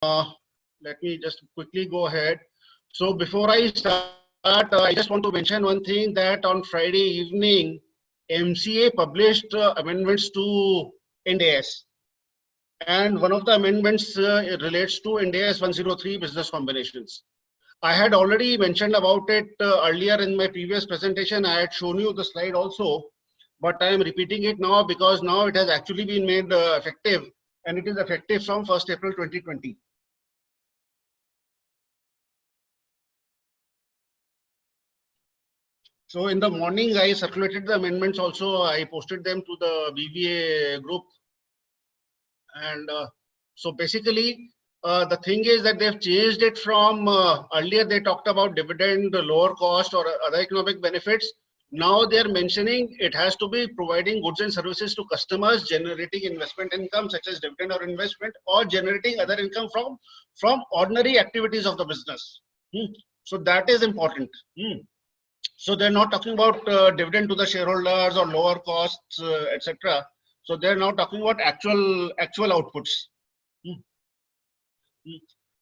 let me just quickly go ahead. So before I start, I just want to mention one thing, that on Friday evening, MCA published amendments to Ind AS. And one of the amendments relates to Ind AS 103 business combinations. I had already mentioned about it earlier in my previous presentation. I had shown you the slide also, but I am repeating it now because now it has actually been made effective, and it is effective from 1st April 2020. So in the morning, I circulated the amendments also. I posted them to the BBA group. And so basically, the thing is that they've changed it from earlier they talked about dividend, lower cost, or other economic benefits. Now they're mentioning it has to be providing goods and services to customers, generating investment income such as dividend or investment, or generating other income from ordinary activities of the business. So that is important. So they're not talking about dividend to the shareholders or lower costs, etc. So they're now talking about actual outputs.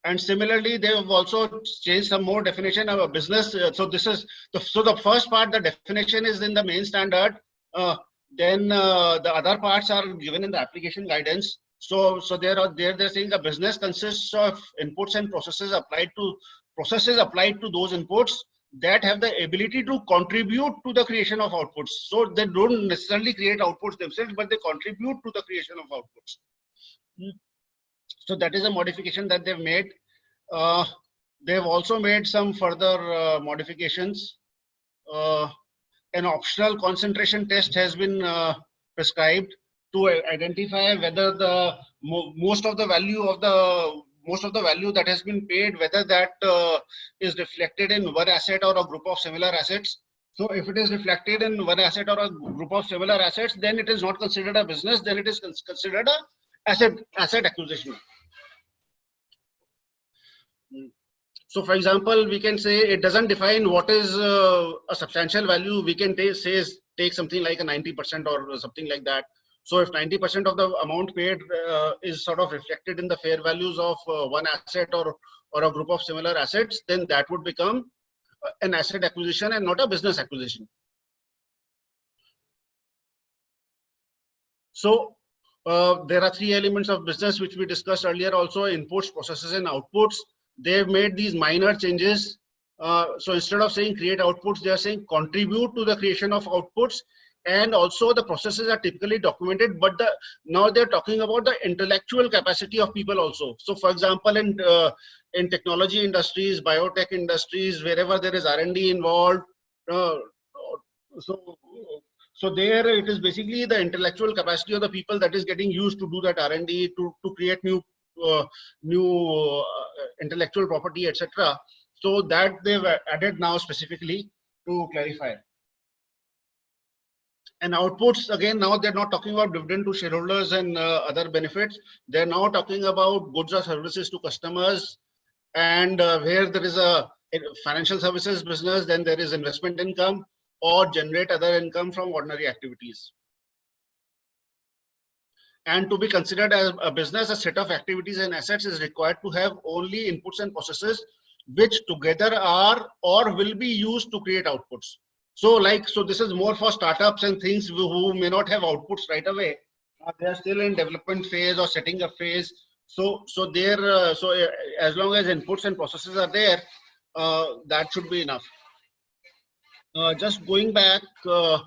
And similarly, they have also changed some more definition of a business. So this is the first part. The definition is in the main standard. Then the other parts are given in the application guidance. So they're saying the business consists of inputs and processes applied to those inputs that have the ability to contribute to the creation of outputs. So they don't necessarily create outputs themselves, but they contribute to the creation of outputs. So that is a modification that they've made. They've also made some further modifications. An optional concentration test has been prescribed to identify whether the most of the value that has been paid, whether that is reflected in one asset or a group of similar assets. So if it is reflected in one asset or a group of similar assets, then it is not considered a business, then it is considered a asset acquisition. So for example, we can say it doesn't define what is a substantial value. We can take something like a 90% or something like that. So if 90% of the amount paid is sort of reflected in the fair values of one asset or a group of similar assets, then that would become an asset acquisition and not a business acquisition. So there are three elements of business which we discussed earlier also: inputs, processes, and outputs. They've made these minor changes. So instead of saying create outputs, they are saying contribute to the creation of outputs. And also the processes are typically documented, but now they're talking about the intellectual capacity of people also. So for example, in technology industries, biotech industries, wherever there is R&D involved, so there it is basically the intellectual capacity of the people that is getting used to do that R&D to create new intellectual property, etc. So that they've added now specifically to clarify. And outputs, again, now they're not talking about dividend to shareholders and other benefits. They're now talking about goods or services to customers. And where there is a financial services business, then there is investment income or generate other income from ordinary activities. And to be considered as a business, a set of activities and assets is required to have only inputs and processes which together are or will be used to create outputs. So this is more for startups and things who may not have outputs right away. They are still in development phase or setting up phase. So as long as inputs and processes are there, that should be enough. Just going back to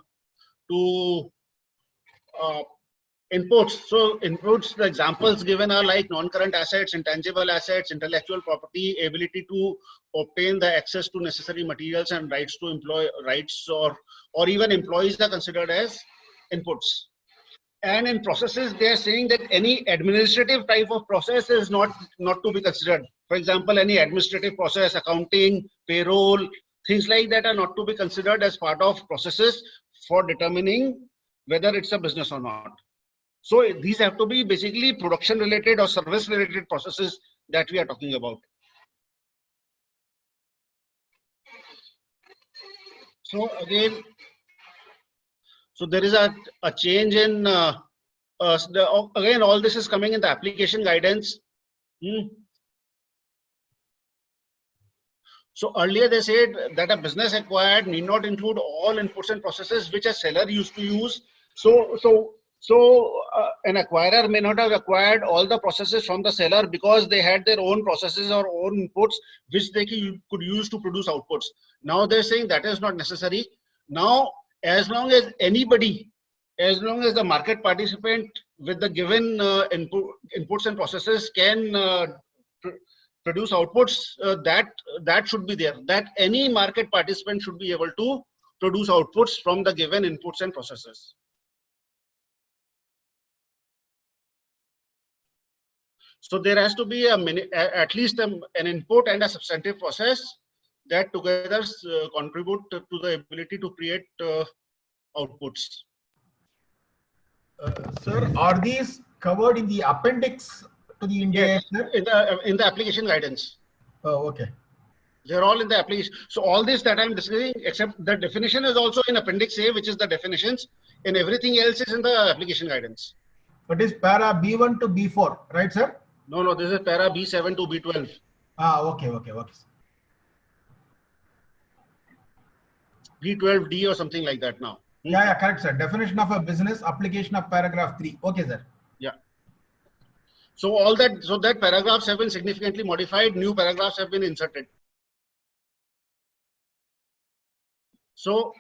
inputs. So inputs, the examples given are like non-current assets, intangible assets, intellectual property, ability to obtain the access to necessary materials, and rights to or even employees are considered as inputs. And in processes, they are saying that any administrative type of process is not to be considered. For example, any administrative process, accounting, payroll, things like that are not to be considered as part of processes for determining whether it's a business or not. So these have to be basically production related or service related processes that we are talking about. So again, so there is a change in again, all this is coming in the application guidance. So earlier they said that a business acquired need not include all inputs and processes which a seller used to use. So an acquirer may not have acquired all the processes from the seller because they had their own processes or own inputs which they could use to produce outputs. Now they're saying that is not necessary. Now, as long as the market participant with the given inputs and processes can produce outputs, that should be there. That any market participant should be able to produce outputs from the given inputs and processes. So there has to be at least an input and a substantive process that together contribute to the ability to create outputs. Sir, are these covered in the appendix to the India? Yes, in the application guidance. Oh, okay. They're all in the application. So all this that I'm discussing, except the definition, is also in Appendix A, which is the definitions, and everything else is in the application guidance. But is para B1 to B4, right, sir? No, this is para B7 to B12. Okay. B12D or something like that now. Yeah, correct, sir. Definition of a business, application of paragraph 3. Okay, sir. Yeah. So that paragraphs have been significantly modified. New paragraphs have been inserted. So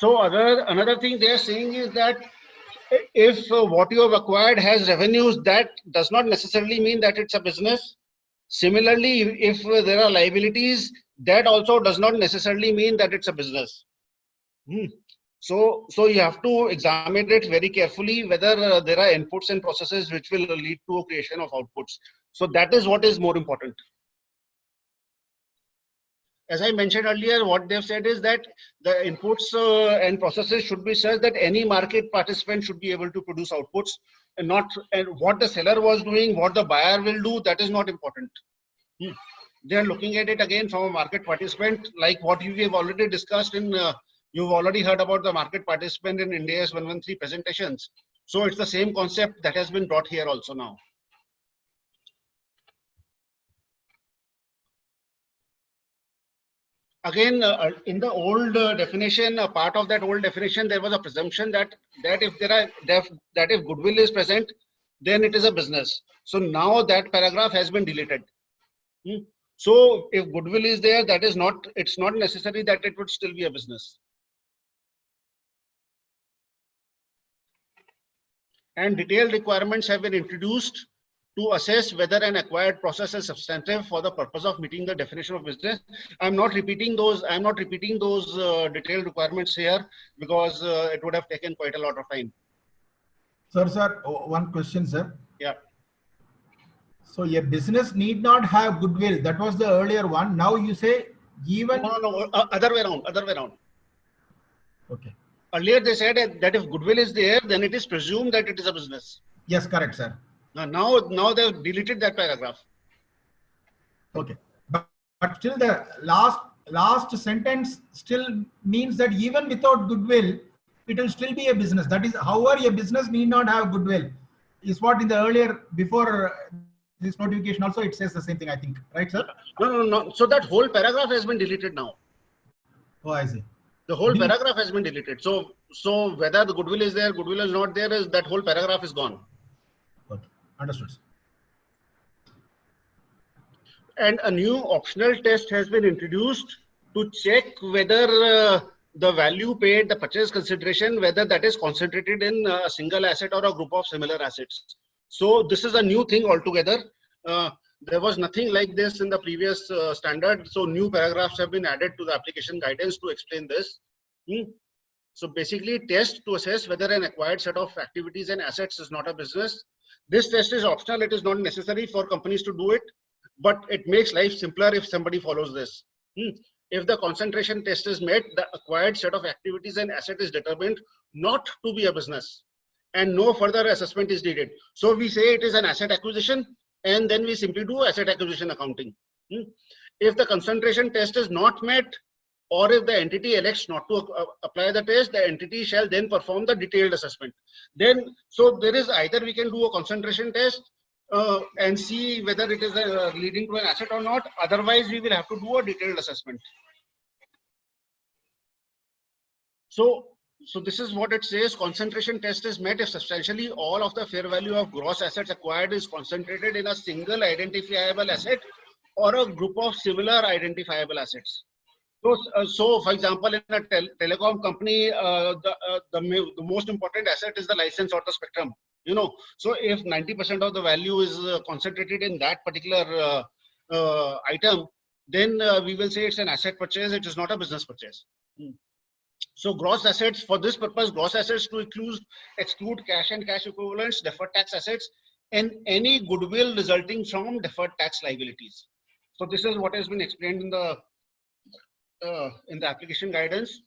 another thing they are saying is that if what you have acquired has revenues, that does not necessarily mean that it's a business. Similarly, if there are liabilities, that also does not necessarily mean that it's a business. So you have to examine it very carefully whether there are inputs and processes which will lead to a creation of outputs. So that is what is more important. As I mentioned earlier, what they've said is that the inputs and processes should be such that any market participant should be able to produce outputs, and what the seller was doing, what the buyer will do, that is not important. They are looking at it again from a market participant, like what we have already discussed in, you've already heard about the market participant in India's 113 presentations. So it's the same concept that has been brought here also now. Again, in the old definition, a part of that old definition, there was a presumption that if goodwill is present, then it is a business. So now that paragraph has been deleted. So if goodwill is there, it's not necessary that it would still be a business. And detailed requirements have been introduced to assess whether an acquired process is substantive for the purpose of meeting the definition of business. I'm not repeating those detailed requirements here because it would have taken quite a lot of time. Sir, one question, sir. Yeah. So a business need not have goodwill. That was the earlier one. Now you say even. No, other way around. Okay. Earlier they said that if goodwill is there, then it is presumed that it is a business. Yes, correct, sir. Now they've deleted that paragraph. Okay, but still the last sentence still means that even without goodwill, it will still be a business. That is, however, a business need not have goodwill. Is what in the earlier before this notification also it says the same thing, I think, right, sir? No. So that whole paragraph has been deleted now. Oh, I see. The whole paragraph has been deleted. So whether the goodwill is there, goodwill is not there, that whole paragraph is gone. Understood. And a new optional test has been introduced to check whether the value paid, the purchase consideration, whether that is concentrated in a single asset or a group of similar assets. So this is a new thing altogether. There was nothing like this in the previous standard. So new paragraphs have been added to the application guidance to explain this. So basically, test to assess whether an acquired set of activities and assets is not a business. This test is optional. It is not necessary for companies to do it, but it makes life simpler if somebody follows this. If the concentration test is met, the acquired set of activities and asset is determined not to be a business, and no further assessment is needed. So we say it is an asset acquisition, and then we simply do asset acquisition accounting. If the concentration test is not met, or if the entity elects not to apply the test, the entity shall then perform the detailed assessment. So there is either we can do a concentration test and see whether it is leading to an asset or not. Otherwise, we will have to do a detailed assessment. So this is what it says. Concentration test is met if substantially all of the fair value of gross assets acquired is concentrated in a single identifiable asset or a group of similar identifiable assets. So for example, in a telecom company, the most important asset is the license or the spectrum. So if 90% of the value is concentrated in that particular item, then we will say it's an asset purchase. It is not a business purchase. So gross assets, for this purpose, gross assets to exclude cash and cash equivalents, deferred tax assets, and any goodwill resulting from deferred tax liabilities. So this is what has been explained in the application guidance.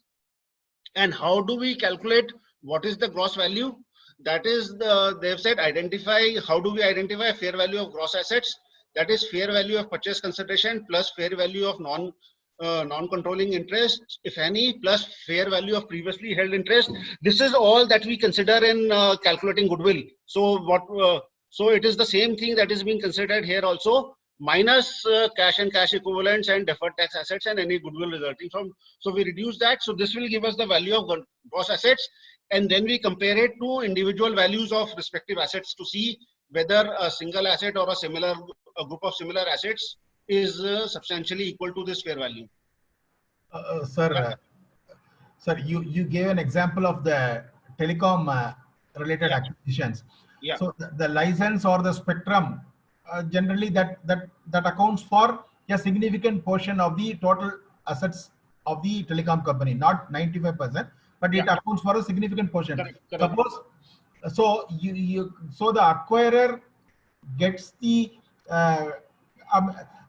And how do we calculate what is the gross value? That is, they've said identify. How do we identify fair value of gross assets? That is fair value of purchase consideration plus fair value of non-controlling interest, if any, plus fair value of previously held interest. This is all that we consider in calculating goodwill. So it is the same thing that is being considered here also, minus cash and cash equivalents and deferred tax assets and any goodwill resulting from. So we reduce that. So this will give us the value of gross assets, and then we compare it to individual values of respective assets to see whether a single asset or a group of similar assets is substantially equal to this fair value. Sir, you gave an example of the telecom related acquisitions. Yeah. So the license or the spectrum, generally that accounts for a significant portion of the total assets of the telecom company, not 95%, but it accounts for a significant portion. Correct. Suppose, so so the acquirer gets the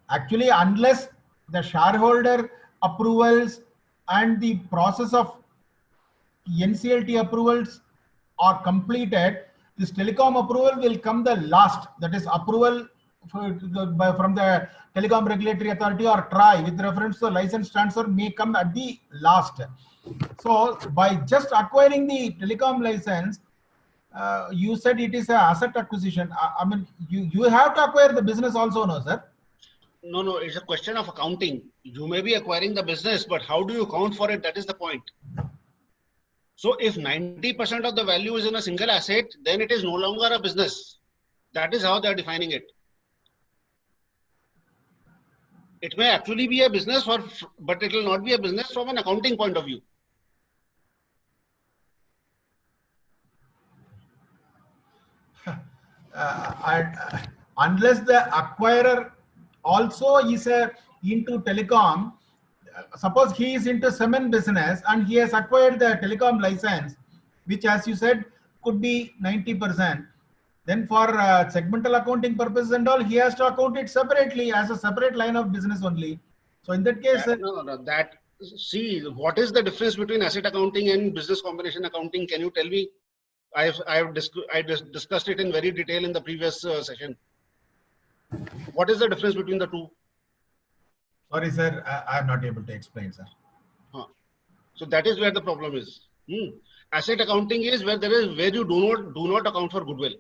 actually, unless the shareholder approvals and the process of NCLT approvals are completed, this telecom approval will come the last. That is approval from the Telecom Regulatory Authority or TRAI with reference to the license transfer may come at the last. So by just acquiring the telecom license, you said it is an asset acquisition. I mean, you have to acquire the business also, no, sir? No, it's a question of accounting. You may be acquiring the business, but how do you account for it? That is the point. So if 90% of the value is in a single asset, then it is no longer a business. That is how they are defining it. It may actually be a business, but it will not be a business from an accounting point of view. Unless the acquirer also is into telecom, suppose he is into cement business and he has acquired the telecom license, which, as you said, could be 90%. Then for segmental accounting purposes and all, he has to account it separately as a separate line of business only. So in that case, see, what is the difference between asset accounting and business combination accounting? Can you tell me? I discussed it in very detail in the previous session. What is the difference between the two? Sorry, sir, I am not able to explain, sir. So that is where the problem is. Asset accounting is where you do not account for goodwill.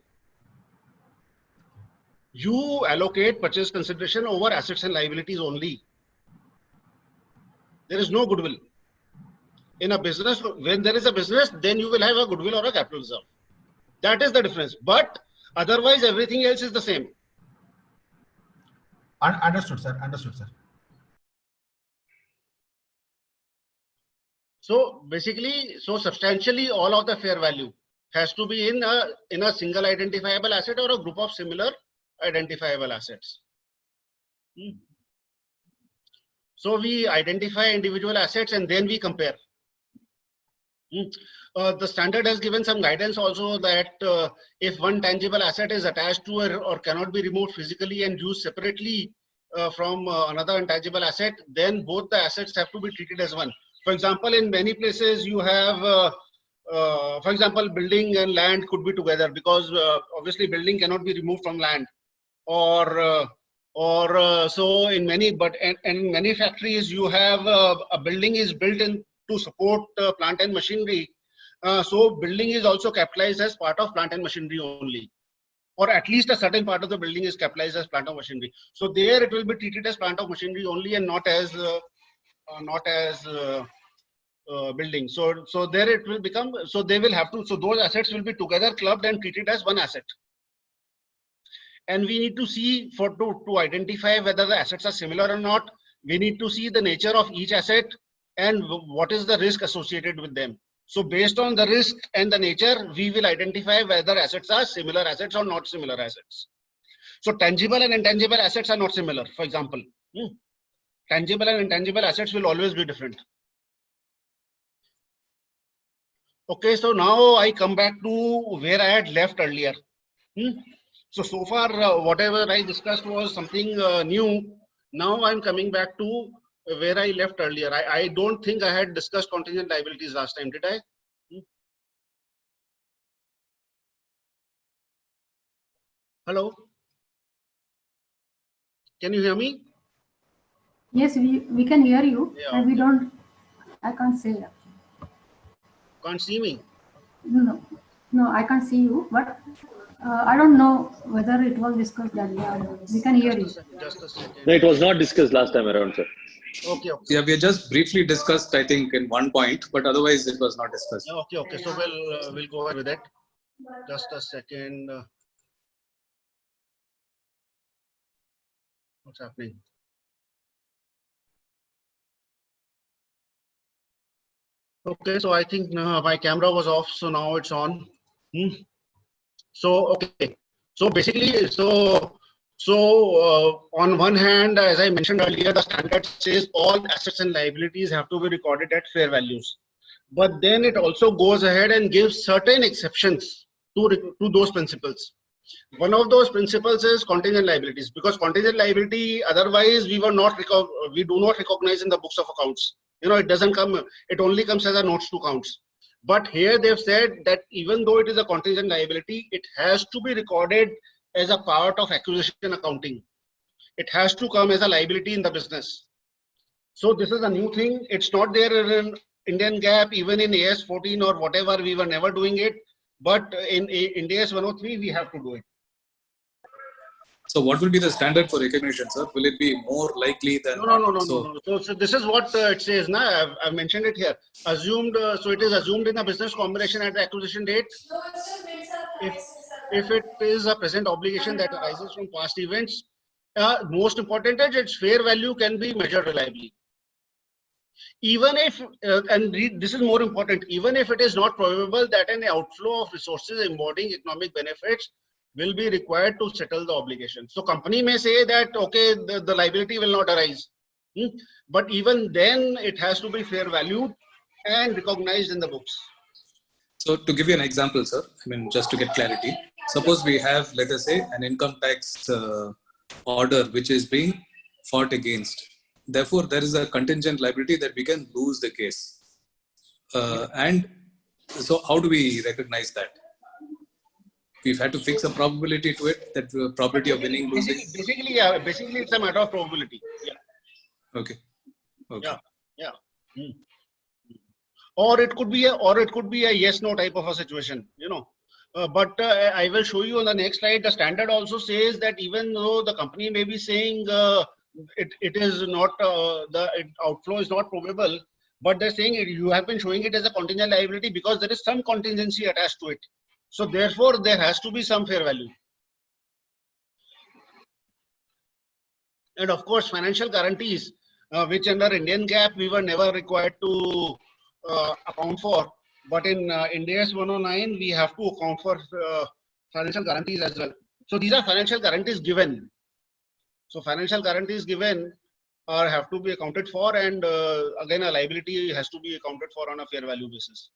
You allocate purchase consideration over assets and liabilities only. There is no goodwill. In a business, when there is a business, then you will have a goodwill or a capital reserve. That is the difference. But otherwise, everything else is the same. Understood, sir. Understood, sir. So basically, substantially, all of the fair value has to be in a single identifiable asset or a group of similar identifiable assets. So we identify individual assets and then we compare. The standard has given some guidance also that if one tangible asset is attached to or cannot be removed physically and used separately from another intangible asset, then both the assets have to be treated as one. For example, in many places you have, for example, building and land could be together because obviously building cannot be removed from land. So in many factories you have a building is built in to support plant and machinery. So building is also capitalized as part of plant and machinery only. or at least a certain part of the building is capitalized as plant of machinery. So there it will be treated as plant of machinery only and not as building. So there it will become, so they will have to, so those assets will be together clubbed and treated as one asset. And we need to see to identify whether the assets are similar or not. We need to see the nature of each asset and what is the risk associated with them. So based on the risk and the nature, we will identify whether assets are similar assets or not similar assets. So tangible and intangible assets are not similar, for example. Tangible and intangible assets will always be different. Okay, so now I come back to where I had left earlier. So far, whatever I discussed was something new. Now I'm coming back to where I left earlier. I don't think I had discussed contingent liabilities last time, did I? Hello? Can you hear me? Yes, we can hear you, Yeah, but we don't, I can't say that. can't see me. No, I can't see you, but I don't know whether it was discussed earlier. We can hear you. Just a second. No, it was not discussed last time around, sir. Okay. Yeah, we just briefly discussed, I think, in one point, but otherwise it was not discussed. Okay. So we'll go ahead with it. Just a second. What's happening? Okay, so I think my camera was off, so now it's on. So okay, so basically, on one hand, as I mentioned earlier, the standard says all assets and liabilities have to be recorded at fair values, but then it also goes ahead and gives certain exceptions to those principles. One of those principles is contingent liabilities, because contingent liability otherwise we do not recognize in the books of accounts. It doesn't come, it only comes as a notes to accounts. But here they've said that even though it is a contingent liability, it has to be recorded as a part of acquisition accounting. It has to come as a liability in the business. So this is a new thing. It's not there in Indian GAAP, even in AS 14 or whatever, we were never doing it. But in AS 103, we have to do it. So what will be the standard for recognition, sir? Will it be more likely than No. So this is what it says now. I've mentioned it here. Assumed, so it is assumed in a business combination at the acquisition date. If it is a present obligation that arises from past events, most important is its fair value can be measured reliably. Even if, this is more important, even if it is not probable that an outflow of resources embodying economic benefits will be required to settle the obligation. So company may say that, okay, the liability will not arise. But even then it has to be fair valued and recognized in the books. So to give you an example, sir, I mean, just to get clarity, suppose we have, let us say, an income tax order which is being fought against. Therefore, there is a contingent liability that we can lose the case. And so how do we recognize that? We've had to fix a probability to it, that probability of winning, losing. Basically, it's a matter of probability. Yeah. Okay. Yeah. Or it could be a yes/no type of a situation. But I will show you on the next slide. The standard also says that even though the company may be saying it is not outflow is not probable, but they're saying you have been showing it as a contingent liability because there is some contingency attached to it. So therefore, there has to be some fair value. And of course, financial guarantees, which under Indian GAAP we were never required to account for, but in Ind AS 109 we have to account for financial guarantees as well. So these are financial guarantees given. So financial guarantees given have to be accounted for, and again a liability has to be accounted for on a fair value basis.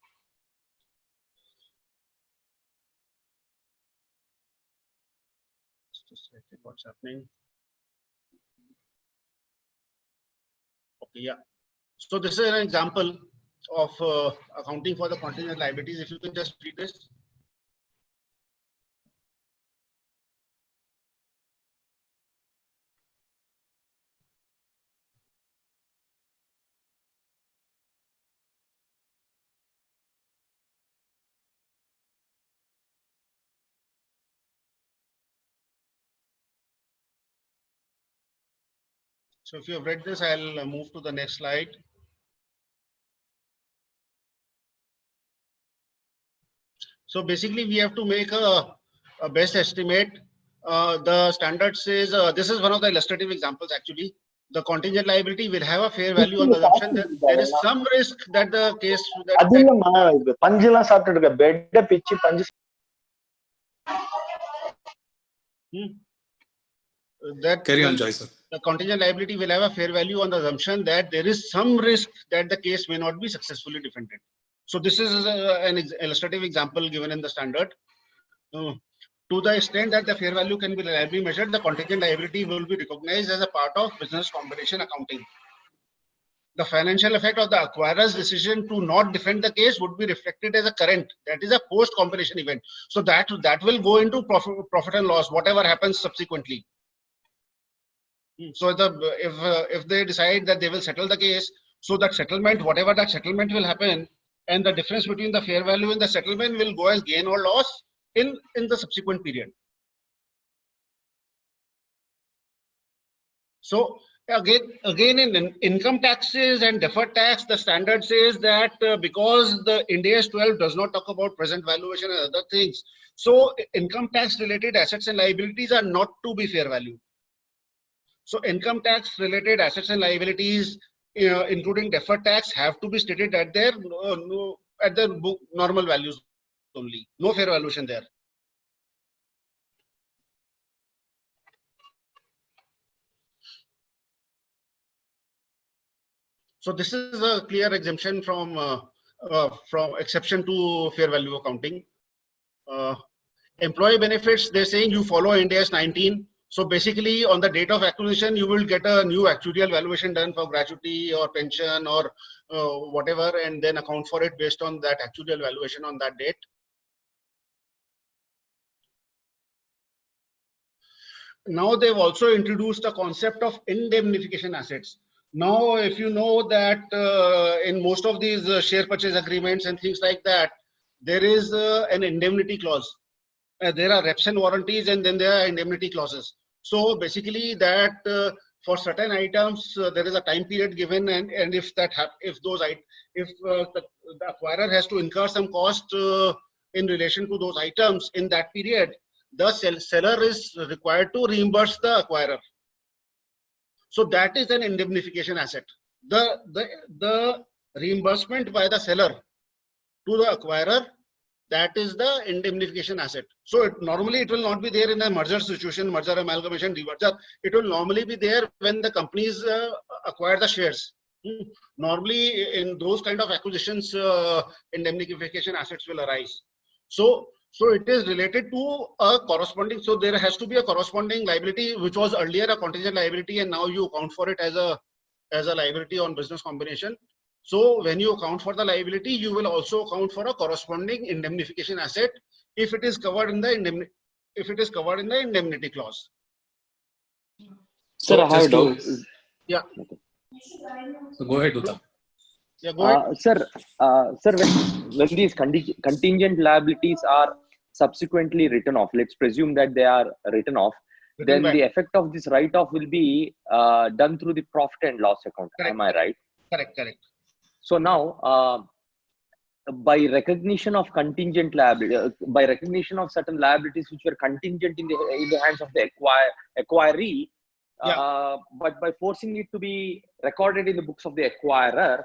Just a second, what's happening? Okay, yeah. So this is an example of accounting for the contingent liabilities. If you can just read this. So if you have read this, I'll move to the next slide. So basically, we have to make a best estimate. The standard says this is one of the illustrative examples actually. The contingent liability will have a fair value on the assumption that there is some risk that the case அது இல்லம்மா பஞ்செல்லாம் சாப்பிட்டு இருக்க பெட்ட பிச்சு பஞ்சு that Carry on, Joy, sir. the contingent liability will have a fair value on the assumption that there is some risk that the case may not be successfully defended. So this is an illustrative example given in the standard. To the extent that the fair value can be reliably measured, the contingent liability will be recognized as a part of business combination accounting. The financial effect of the acquirer's decision to not defend the case would be reflected as a current, that is a post-combination event. So that will go into profit and loss, whatever happens subsequently. So if they decide that they will settle the case, so that settlement, whatever that settlement will happen, and the difference between the fair value and the settlement will go as gain or loss in the subsequent period. So again in income taxes and deferred tax, the standard says that because the Ind AS 12 does not talk about present valuation and other things, so income tax related assets and liabilities are not to be fair value. So income tax related assets and liabilities, including deferred tax, have to be stated at their normal values only. No fair valuation there. So this is a clear exemption from exception to fair value accounting. Employee benefits, they're saying you follow Ind AS 19. So basically on the date of acquisition, you will get a new actuarial valuation done for gratuity or pension or whatever, and then account for it based on that actuarial valuation on that date. Now they've also introduced a concept of indemnification assets. Now, if you know that in most of these share purchase agreements and things like that, there is an indemnity clause. There are reps and warranties, and then there are indemnity clauses. So basically that for certain items, there is a time period given, and if the acquirer has to incur some cost in relation to those items in that period, the seller is required to reimburse the acquirer. So that is an indemnification asset. The reimbursement by the seller to the acquirer, that is the indemnification asset. So normally it will not be there in a merger situation, merger, amalgamation, demerger. It will normally be there when the companies acquire the shares. Normally in those kind of acquisitions, indemnification assets will arise. So it is related to a corresponding, so there has to be a corresponding liability, which was earlier a contingent liability, and now you account for it as a liability on business combination. So when you account for the liability, you will also account for a corresponding indemnification asset if it is covered in the indemnity clause. Sir, I have a doubt. Yeah. So go ahead, Uttam. Yeah, go ahead. Sir, when these contingent liabilities are subsequently written off, let's presume that they are written off, then the effect of this write-off will be done through the profit and loss account. Correct. Am I right? Correct. So now, by recognition of contingent liability, by recognition of certain liabilities which were contingent in the hands of the acquiree, but by forcing it to be recorded in the books of the acquirer,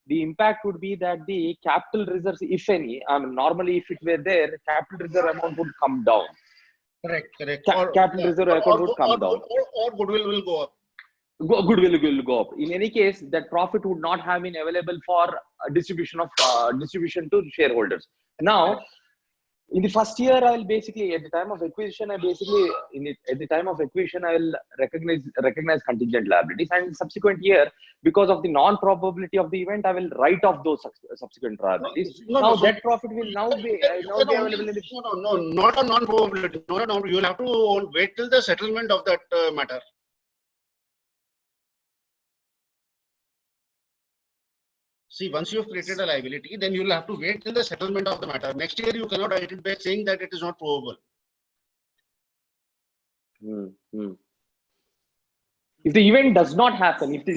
the impact would be that the capital reserves, if any, normally if it were there, capital reserve amount would come down. Correct. Capital reserve account would come down. Or goodwill will go up. Goodwill will go up. In any case, that profit would not have been available for distribution to shareholders. Now, in the first year, I will basically, at the time of acquisition, I will recognize contingent liabilities, and subsequent year, because of the non-probability of the event, I will write off those subsequent liabilities. That profit will now be available in the... No, not a non-probability. You will have to wait till the settlement of that matter. See, once you have created a liability, then you will have to wait till the settlement of the matter. Next year, you cannot write it back saying that it is not probable. If the event does not happen, if the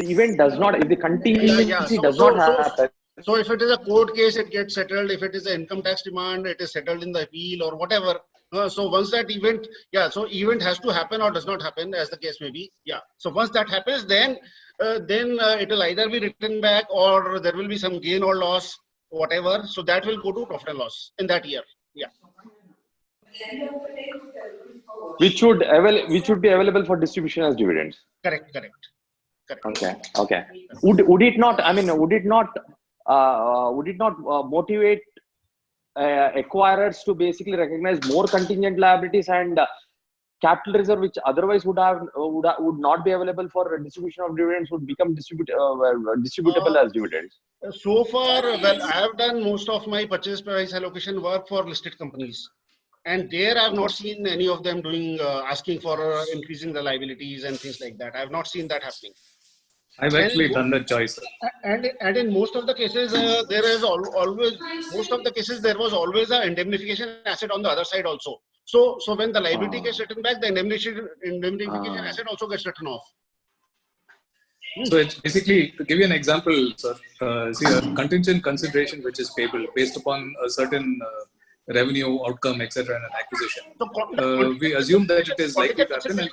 contingency does not happen, so if it is a court case, it gets settled. If it is an income tax demand, it is settled in the appeal or whatever. So once that event, so event has to happen or does not happen, as the case may be. Yeah. So once that happens, then it will either be written back or there will be some gain or loss, whatever. So that will go to profit and loss in that year. Yeah. which should be available for distribution as dividends. Correct. Okay. Would it not motivate acquirers to basically recognize more contingent liabilities and capital reserve, which otherwise would not be available for distribution of dividends, would become distributable as dividends? So far, well, I have done most of my purchase price allocation work for listed companies, and there I have not seen any of them doing asking for increasing the liabilities and things like that. I have not seen that happening. I've actually done that choice. And in most of the cases, there is always there was always an indemnification asset on the other side also. So when the liability gets written back, the indemnification asset also gets written off. So it's basically, to give you an example, sir, see a contingent consideration which is payable based upon a certain revenue outcome, etc., and an acquisition. So, we assume that it is likely to happen. And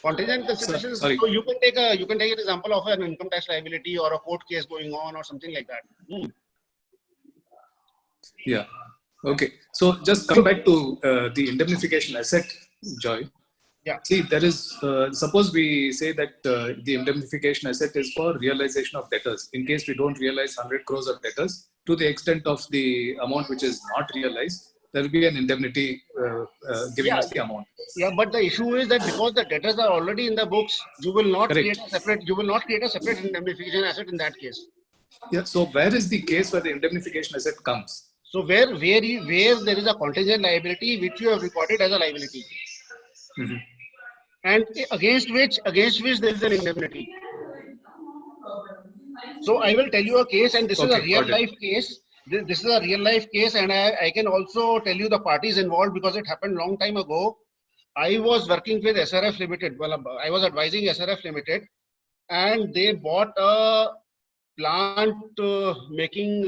contingent consideration. Sorry. So you can take an example of an income tax liability or a court case going on or something like that. Yeah. Okay. So just come back to the indemnification asset, Joy. Yeah. See, there is, suppose we say that the indemnification asset is for realization of debtors. In case we don't realize 100 crores of debtors, to the extent of the amount which is not realized, there will be an indemnity giving us the amount. Yeah, but the issue is that because the debtors are already in the books, you will not create a separate indemnification asset in that case. Yeah. So where is the case where the indemnification asset comes? So where there is a contingent liability which you have recorded as a liability, and against which there is an indemnity. So I will tell you a case, and this is a real life case. This is a real life case, and I can also tell you the parties involved because it happened long time ago. I was working with SRF Limited. Well, I was advising SRF Limited, and they bought a plant making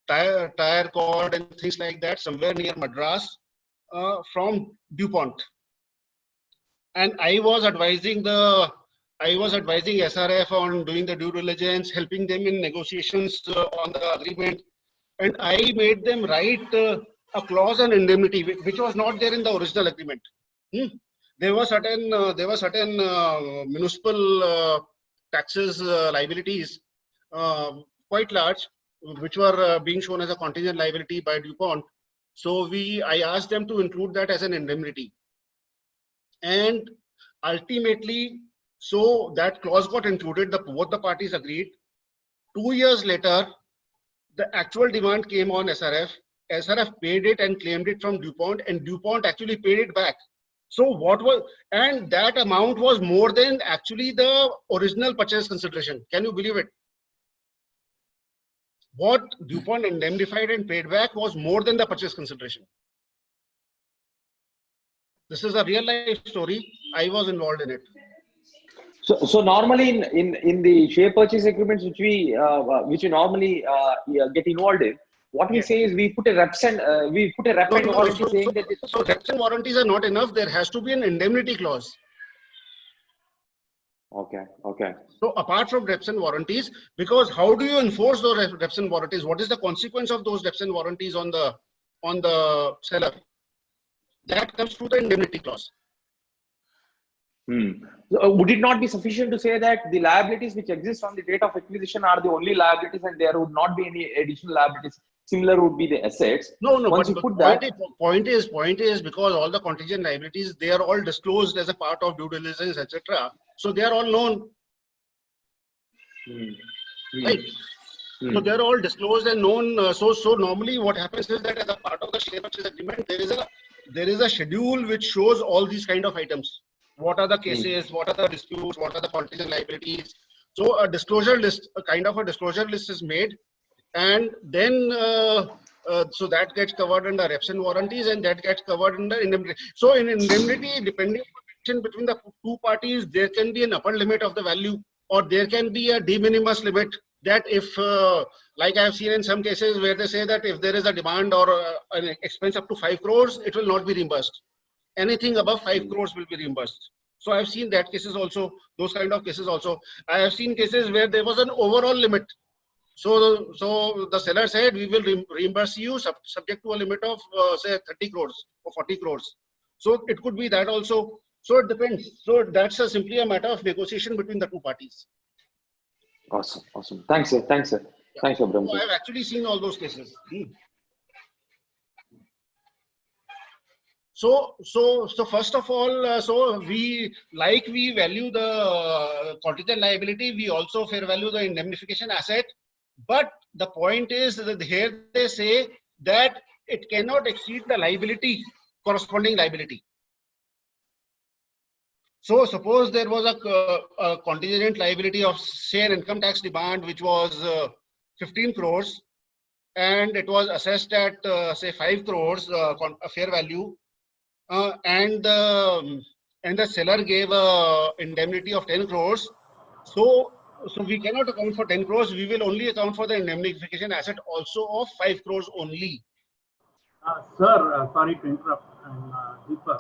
tire cord and things like that somewhere near Madras from DuPont. And I was advising SRF on doing the due diligence, helping them in negotiations on the agreement, and I made them write a clause on indemnity, which was not there in the original agreement. There were certain municipal taxes liabilities, quite large, which were being shown as a contingent liability by DuPont. So I asked them to include that as an indemnity, and ultimately, so that clause got included. Both the parties agreed. 2 years later, the actual demand came on SRF. SRF paid it and claimed it from DuPont, and DuPont actually paid it back. So and that amount was more than actually the original purchase consideration. Can you believe it? What DuPont indemnified and paid back was more than the purchase consideration. This is a real life story. I was involved in it. So normally in the share purchase agreements which we normally get involved in, what we say is we put a reps and warranty saying that. So reps and warranties are not enough. There has to be an indemnity clause. Okay. So apart from reps and warranties, because how do you enforce those reps and warranties? What is the consequence of those reps and warranties on the seller? That comes through the indemnity clause. So, would it not be sufficient to say that the liabilities which exist on the date of acquisition are the only liabilities, and there would not be any additional liabilities? Similar would be the assets. No. Once but you put point is because all the contingent liabilities, they are all disclosed as a part of due diligence, etc. So they are all known. Right. So they're all disclosed and known. So normally what happens is that as a part of the share purchase agreement, there is a schedule which shows all these kind of items. What are the cases? What are the disputes? What are the contingent liabilities? So a disclosure list, a kind of a disclosure list is made, and then so that gets covered under reps and warranties, and that gets covered under indemnity. So in indemnity, depending on negotiation between the two parties, there can be an upper limit of the value, or there can be a de minimis limit that if, like I have seen in some cases where they say that if there is a demand or an expense up to 5 crores, it will not be reimbursed. Anything above 5 crores will be reimbursed. So I've seen that cases also, those kind of cases also. I have seen cases where there was an overall limit. So the seller said, we will reimburse you subject to a limit of say 30 crores or 40 crores. So it could be that also. So it depends. So that's simply a matter of negotiation between the two parties. Awesome. Awesome. Thanks, sir. Thanks, sir. Yeah. Thanks, Abram. So I've actually seen all those cases. So first of all, so we value the contingent liability, we also fair value the indemnification asset. But the point is that here they say that it cannot exceed the liability, corresponding liability. So suppose there was a contingent liability of say an income tax demand which was 15 crores and it was assessed at say 5 crores a fair value. And the seller gave a indemnity of 10 crores. So we cannot account for 10 crores. We will only account for the indemnification asset also of 5 crores only. Sir, sorry to interrupt. I'm Deepak.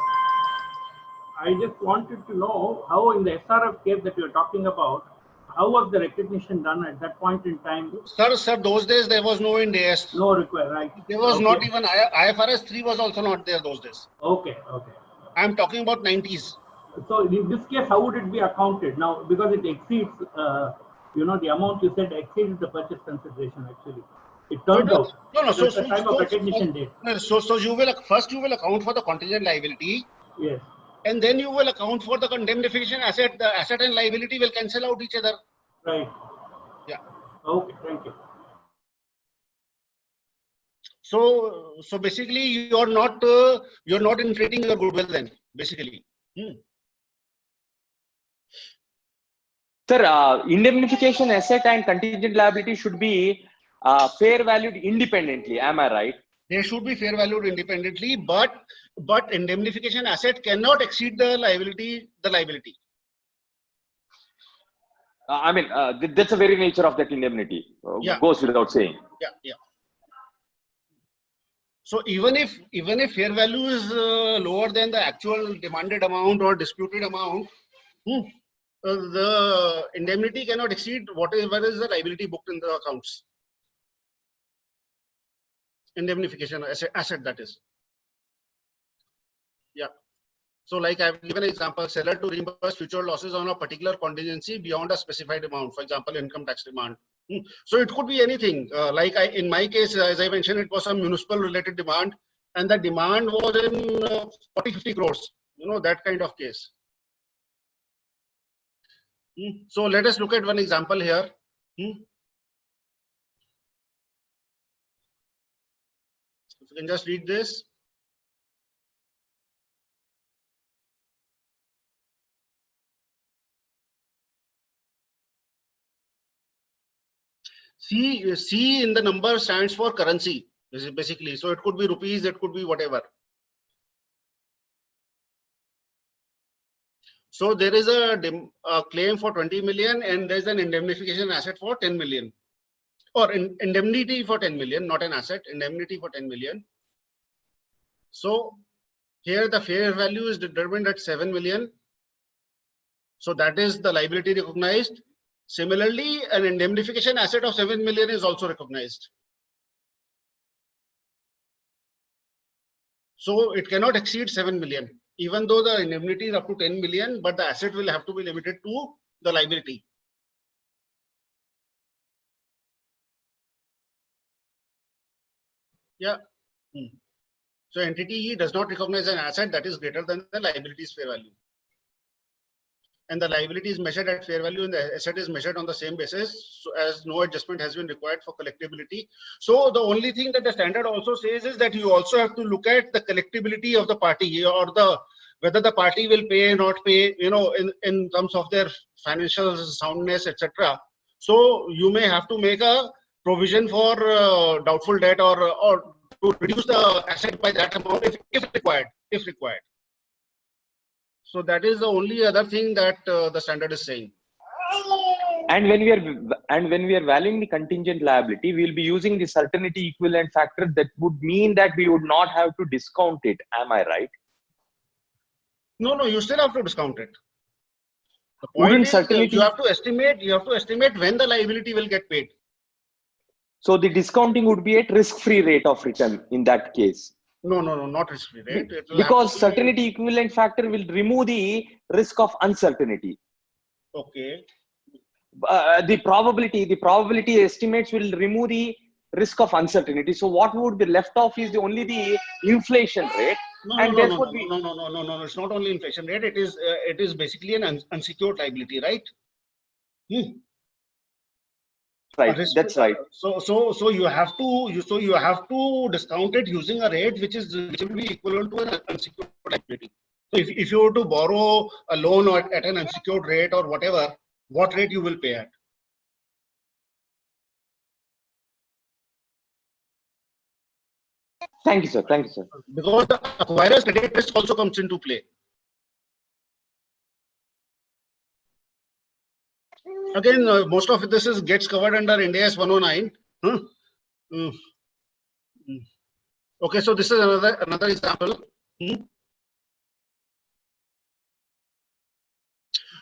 I just wanted to know how in the SRF case that you're talking about, how was the recognition done at that point in time? Sir, those days there was no Ind AS. No require, right? There was not even IFRS 3 was also not there those days. Okay. I'm talking about 90s. So in this case, how would it be accounted now? Because it exceeds, the amount you said exceeds the purchase consideration. Actually, it turns out. No. So the time of recognition date. So you will account for the contingent liability. Yes. And then you will account for the indemnification asset. The asset and liability will cancel out each other. Right. Yeah. Okay. Thank you. So basically, you're not inflating your goodwill then. Basically. Sir, indemnification asset and contingent liability should be fair valued independently. Am I right? They should be fair valued independently, but indemnification asset cannot exceed the liability. That's the very nature of that indemnity. Goes without saying. Yeah. So even if fair value is lower than the actual demanded amount or disputed amount, the indemnity cannot exceed whatever is the liability booked in the accounts. Indemnification asset, that is. Yeah. So like I've given an example, seller to reimburse future losses on a particular contingency beyond a specified amount, for example, income tax demand. So it could be anything. In my case, as I mentioned, it was some municipal related demand and the demand was in 40-50 crores, that kind of case. So let us look at one example here. If you can just read this. C in the number stands for currency, basically. So it could be rupees, it could be whatever. So there is a claim for 20 million and there's an indemnification asset for 10 million. Or indemnity for 10 million, not an asset, indemnity for 10 million. So here the fair value is determined at 7 million. So that is the liability recognized. Similarly, an indemnification asset of 7 million is also recognized. So it cannot exceed 7 million, even though the indemnity is up to 10 million, but the asset will have to be limited to the liability. Yeah. So entity E does not recognize an asset that is greater than the liability's fair value. And the liability is measured at fair value and the asset is measured on the same basis, so as no adjustment has been required for collectibility. So the only thing that the standard also says is that you also have to look at the collectibility of the party or whether the party will pay or not pay, in terms of their financial soundness, etc. So you may have to make a provision for doubtful debt or to reduce the asset by that amount if required. So that is the only other thing that the standard is saying. And when we are valuing the contingent liability, we'll be using the certainty equivalent factor. That would mean that we would not have to discount it. Am I right? No, you still have to discount it. The Wouldn't point is certainty- you have to estimate when the liability will get paid. So the discounting would be at risk-free rate of return in that case. No, not risk-free, right? It will Because have to be- certainty equivalent factor will remove the risk of uncertainty. Okay. The probability estimates will remove the risk of uncertainty. So what would be left off is only the inflation rate. No, And no, therefore no. It's not only inflation rate. It is basically an unsecured liability, right? Right. That's right. So you have to discount it using a rate which will be equivalent to an unsecured liability. So if you were to borrow a loan at an unsecured rate or whatever, what rate you will pay at? Thank you, sir. Because the acquirer's credit risk also comes into play. Again, most of this gets covered under Ind AS 109. Okay, so this is another example.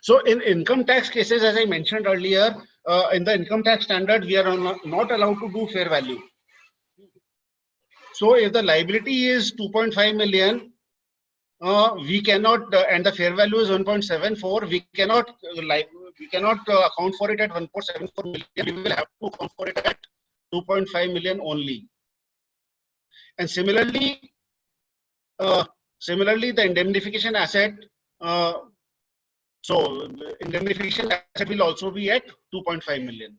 So in income tax cases, as I mentioned earlier, in the income tax standard, we are not allowed to do fair value. So if the liability is 2.5 million, we cannot, and the fair value is 1.74, we cannot account for it at 1.74 million. We will have to account for it at 2.5 million only. And similarly, the indemnification asset. So indemnification asset will also be at 2.5 million.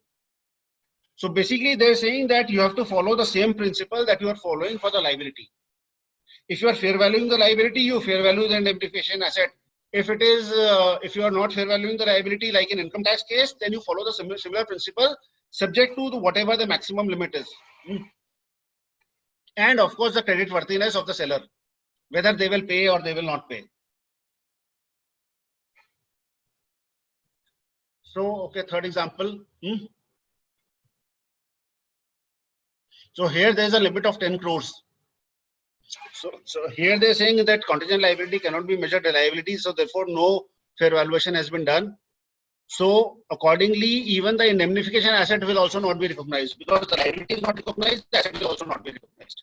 So basically, they're saying that you have to follow the same principle that you are following for the liability. If you are fair valuing the liability, you fair value the indemnification asset. If you are not fair valuing the liability, like in income tax case, then you follow the similar principle, subject to whatever the maximum limit is. And of course, the credit worthiness of the seller, whether they will pay or they will not pay. So, okay, third example. So here there is a limit of 10 crores. So here they're saying that contingent liability cannot be measured as liability. So therefore, no fair valuation has been done. So accordingly, even the indemnification asset will also not be recognized, because the liability is not recognized, the asset will also not be recognized.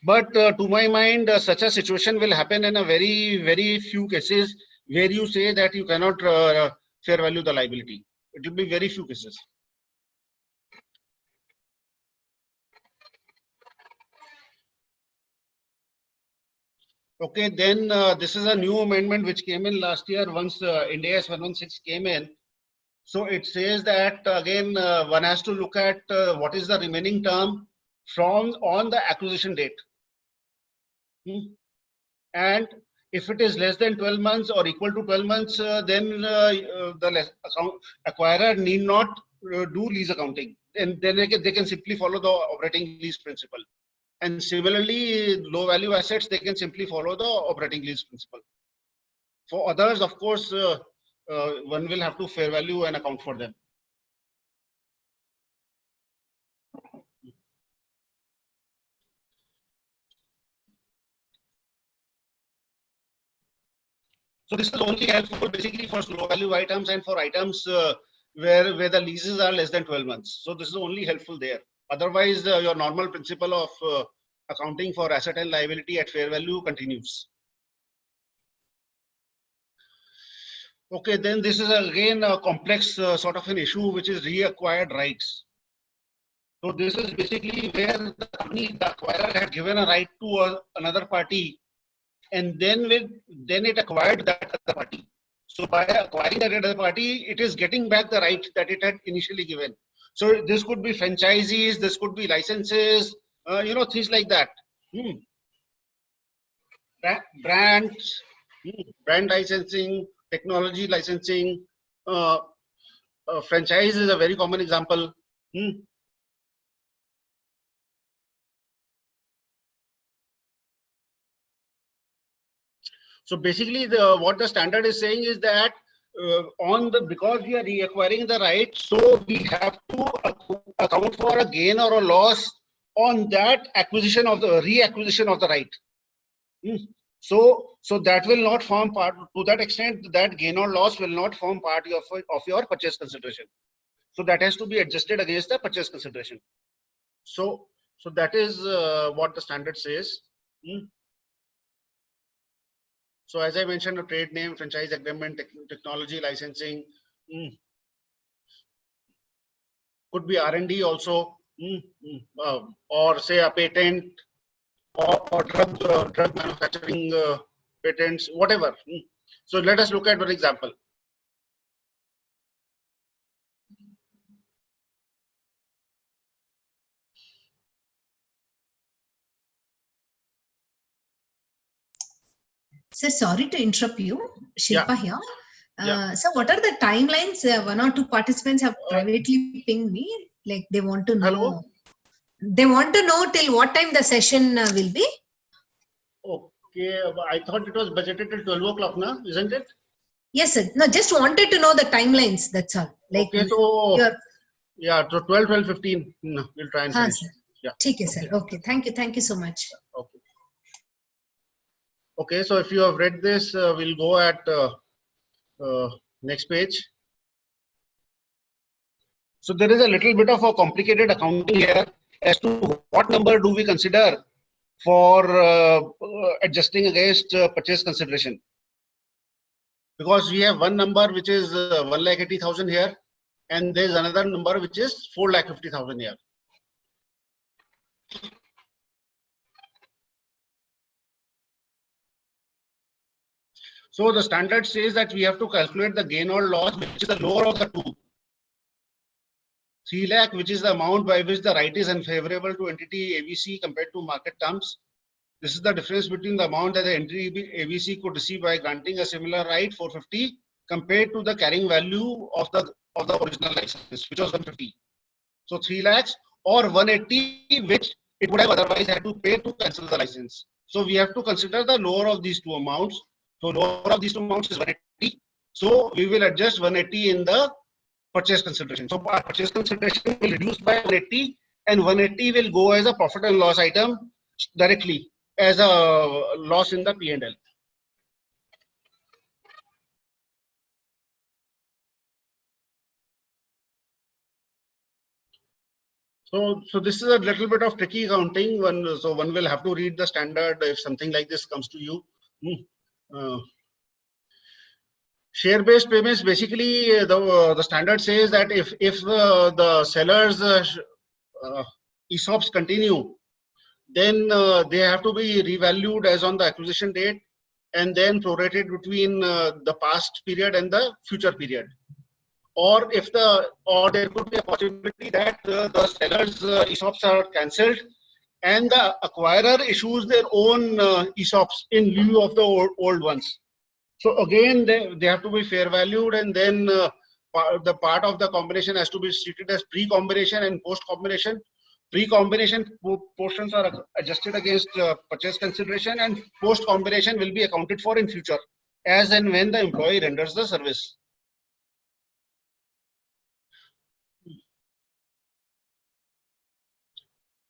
But to my mind, such a situation will happen in a very, very few cases where you say that you cannot fair value the liability. It will be very few cases. Okay, then this is a new amendment which came in last year once Ind AS 116 came in. So it says that again one has to look at what is the remaining term on the acquisition date. And if it is less than 12 months or equal to 12 months, then the acquirer need not do lease accounting. And then they can simply follow the operating lease principle. And similarly, low value assets, they can simply follow the operating lease principle. For others, of course, one will have to fair value and account for them. So this is only helpful basically for low value items and for items where the leases are less than 12 months. So this is only helpful there. Otherwise, your normal principle of accounting for asset and liability at fair value continues. Okay, then this is again a complex sort of an issue, which is reacquired rights. So this is basically where the acquirer had given a right to another party, and then it acquired that other party. So by acquiring that other party, it is getting back the right that it had initially given. So this could be franchisees, this could be licenses, things like that. Brands, brand licensing, technology licensing, franchise is a very common example. So basically, what the standard is saying is that because we are reacquiring the right, so we have to account for a gain or a loss on that reacquisition of the right. So that will not form part, to that extent, that gain or loss will not form part of your purchase consideration. So that has to be adjusted against the purchase consideration. So that is what the standard says. So as I mentioned, a trade name, franchise agreement, technology licensing, could be R&D also, or say a patent, or drug manufacturing patents, whatever. So let us look at one example. Sir, sorry to interrupt you. Shilpa here. Yeah. So what are the timelines? One or two participants have privately pinged me. Like they want to know. Hello? They want to know till what time the session will be. Okay, I thought it was budgeted till 12 o'clock now, isn't it? Yes, sir. No, just wanted to know the timelines. That's all. Like, okay, so you're- yeah, so 12:15. We'll try and finish. Sir. Yeah. Okay, sir. Okay. Thank you. Thank you so much. Okay. Okay, so if you have read this, we'll go at next page. So there is a little bit of a complicated accounting here as to what number do we consider for adjusting against purchase consideration. Because we have one number which is 1,80,000 here, and there is another number which is 4,50,000 here. So the standard says that we have to calculate the gain or loss, which is the lower of the two. 3 lakh, which is the amount by which the right is unfavorable to entity ABC compared to market terms. This is the difference between the amount that the entity ABC could receive by granting a similar right, 450, compared to the carrying value of the original license, which was 150. So 3 lakhs or 180, which it would have otherwise had to pay to cancel the license. So we have to consider the lower of these two amounts. So lower of these two amounts is 180. So we will adjust 180 in the purchase consideration. So our purchase consideration will reduce by 180, and 180 will go as a profit and loss item directly as a loss in the P&L. So this is a little bit of tricky accounting. So one will have to read the standard if something like this comes to you. Share-based payments, basically the standard says that if the sellers ESOPs continue, then they have to be revalued as on the acquisition date and then prorated between the past period and the future period. Or there could be a possibility that the sellers ESOPs are cancelled and the acquirer issues their own ESOPs in lieu of the old ones. So again, they have to be fair valued, and then the part of the combination has to be treated as pre-combination and post-combination. Pre-combination portions are adjusted against purchase consideration, and post-combination will be accounted for in future as and when the employee renders the service.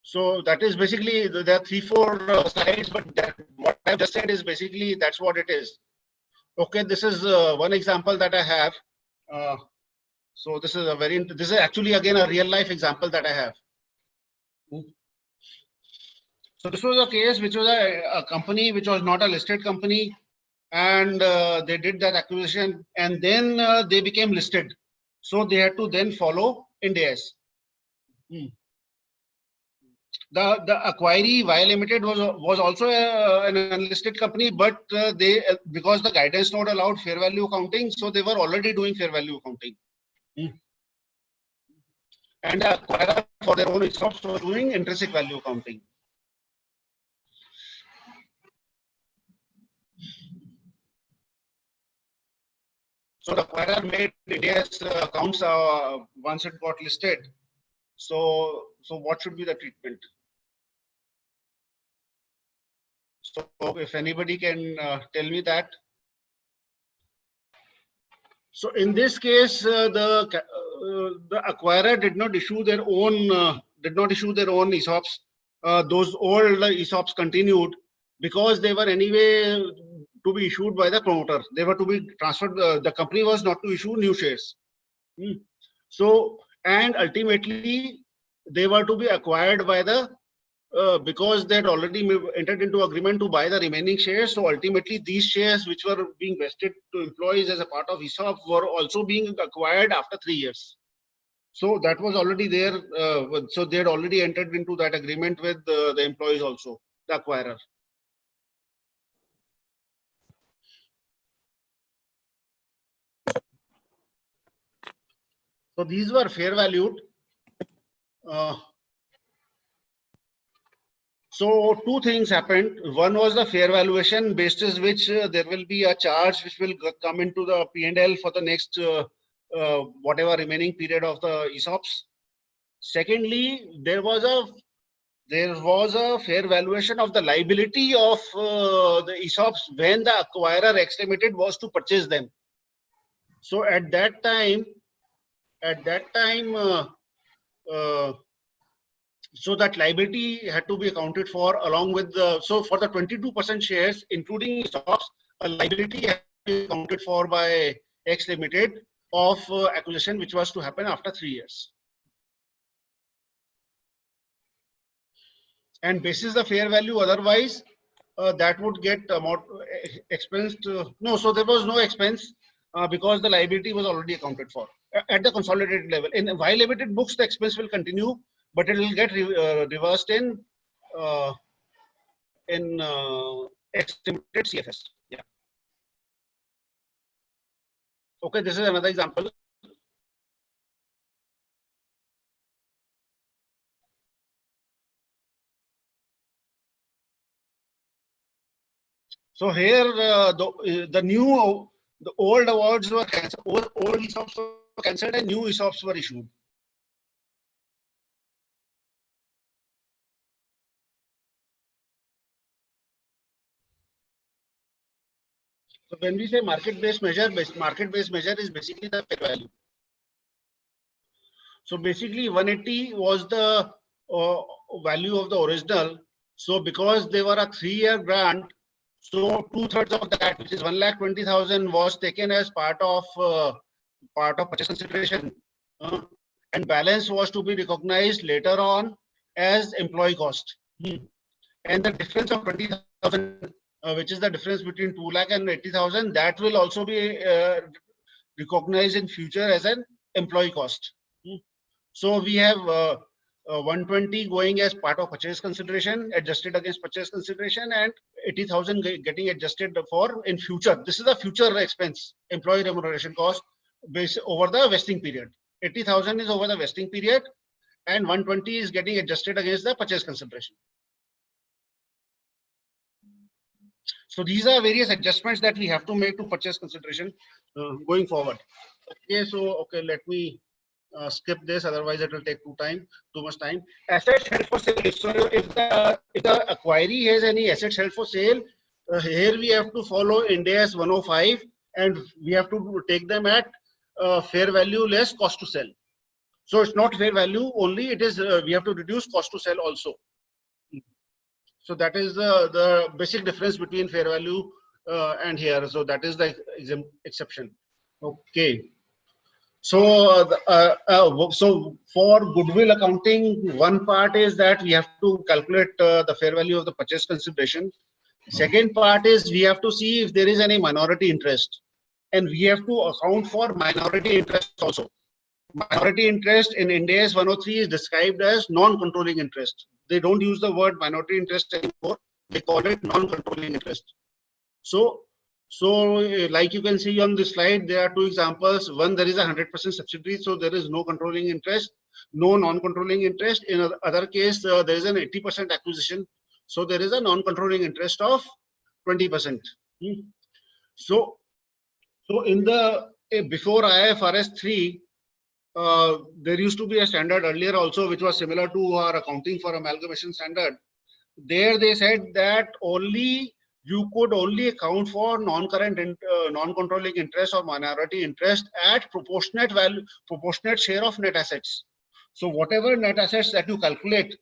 So that is basically, there are 3-4 slides, but what I've just said is basically that's what it is. Okay, this is one example that I have. So this is actually again a real life example that I have. So this was a case which was a company which was not a listed company, and they did that acquisition, and then they became listed. So they had to then follow Ind AS. The acquiree Via Limited was also an unlisted company, but because the guidance note allowed fair value accounting, so they were already doing fair value accounting. And the acquirer for their own ESOPs were doing intrinsic value accounting. So the acquirer made Ind AS accounts once it got listed. So what should be the treatment? So if anybody can tell me that. So in this case, the acquirer did not issue their own ESOPs. Those old ESOPs continued because they were anyway to be issued by the promoter. They were to be transferred. The company was not to issue new shares. So, and ultimately they were to be acquired by the because they had already entered into agreement to buy the remaining shares. So ultimately these shares which were being vested to employees as a part of ESOP were also being acquired after 3 years. So that was already there. So they had already entered into that agreement with the employees also, the acquirer. So these were fair valued. So two things happened. One was the fair valuation, basis which there will be a charge which will come into the P&L for the next whatever remaining period of the ESOPs. Secondly, there was a fair valuation of the liability of the ESOPs when the acquirer X Limited was to purchase them. So at that time, so that liability had to be accounted for along with the, so for the 22% shares, including ESOPs, a liability had to be accounted for by X Limited of acquisition, which was to happen after 3 years. And basis the fair value, otherwise that would get expensed. No, so there was no expense because the liability was already accounted for at the consolidated level. In Y Limited books, the expense will continue, but it will get reversed in X Limited CFS. Yeah. Okay, this is another example. So here the old awards were cancelled, old ESOPs were cancelled and new ESOPs were issued. So when we say market-based measure is basically the fair value. So basically 180 was the value of the original. So because they were a 3-year grant, so 2/3 of that, which is 1,20,000, was taken as part of purchase consideration, and balance was to be recognized later on as employee cost. And the difference of 20,000, which is the difference between 2 lakh and 80,000, that will also be recognized in future as an employee cost. So we have 120 going as part of purchase consideration, adjusted against purchase consideration, and 80,000 getting adjusted for in future. This is a future expense, employee remuneration cost based over the vesting period. 80,000 is over the vesting period, and 120 is getting adjusted against the purchase consideration. So these are various adjustments that we have to make to purchase consideration going forward. Okay, so okay, let me skip this, otherwise it will take too much time. Assets held for sale. So if the acquiree has any assets held for sale, here we have to follow Ind AS 105, and we have to take them at fair value less cost to sell. So it's not fair value only, it is we have to reduce cost to sell also. So that is the basic difference between fair value and here. So that is the exception. Okay. So so for goodwill accounting, one part is that we have to calculate the fair value of the purchase consideration. Second part is we have to see if there is any minority interest, and we have to account for minority interest also. Minority interest in Ind AS 103 is described as non-controlling interest. They don't use the word minority interest anymore. They call it non-controlling interest. So like you can see on this slide, there are two examples. One, there is a 100% subsidiary, so there is no controlling interest, no non-controlling interest. In other case, there is an 80% acquisition, so there is a non-controlling interest of 20%. So in the before IFRS 3, there used to be a standard earlier also, which was similar to our accounting for amalgamation standard. there they said that you could only account for non-current, non-controlling interest or minority interest at proportionate share of net assets. So whatever net assets that you calculate,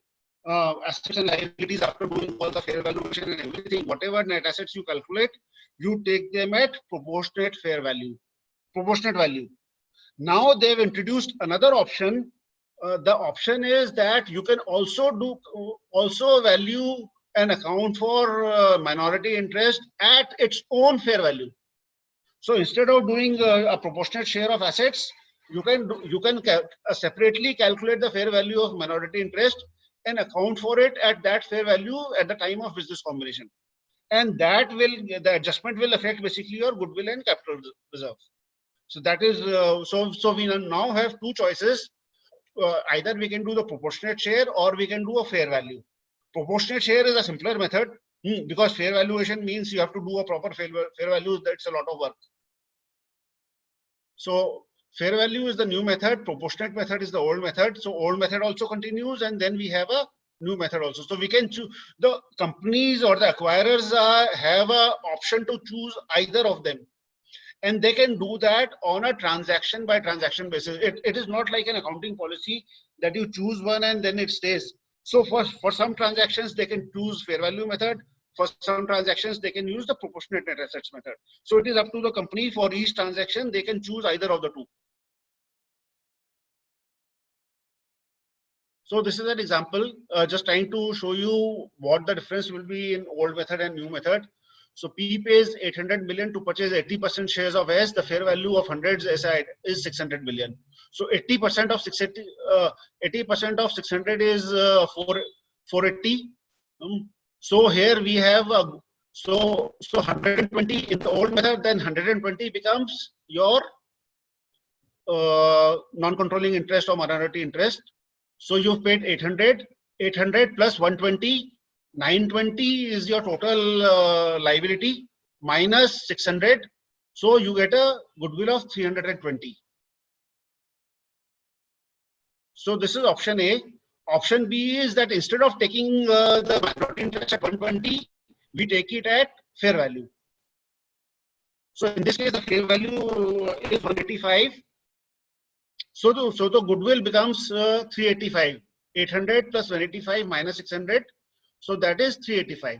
assets and liabilities after doing all the fair valuation and everything, whatever net assets you calculate, you take them at proportionate value. Now they've introduced another option. The option is that you can also value and account for minority interest at its own fair value. So instead of doing a proportionate share of assets, you can separately calculate the fair value of minority interest and account for it at that fair value at the time of business combination, and the adjustment will affect basically your goodwill and capital reserve. So that is so we now have two choices. Either we can do the proportionate share or we can do a fair value. Proportionate share is a simpler method because fair valuation means you have to do a proper fair value. That's a lot of work. So fair value is the new method. Proportionate method is the old method. So old method also continues, and then we have a new method also. So we can choose, the companies or the acquirers have an option to choose either of them. And they can do that on a transaction by transaction basis. It is not like an accounting policy that you choose one and then it stays. So for some transactions, they can choose fair value method. For some transactions, they can use the proportionate net assets method. So it is up to the company. For each transaction, they can choose either of the two. So this is an example, just trying to show you what the difference will be in old method and new method. So P pays 800 million to purchase 80% shares of S. The fair value of 100 SI is 600 million. So 80% of 680, 80% of 600 is 480. So here we have so 120 in the old method. Then 120 becomes your non-controlling interest or minority interest. So you've paid 800 plus 120. 920 is your total liability minus 600. So you get a goodwill of 320. So this is option A. Option B is that instead of taking the minority interest at 120, we take it at fair value. So in this case, the fair value is 185. So the goodwill becomes 385. 800 plus 185 minus 600. So that is 385.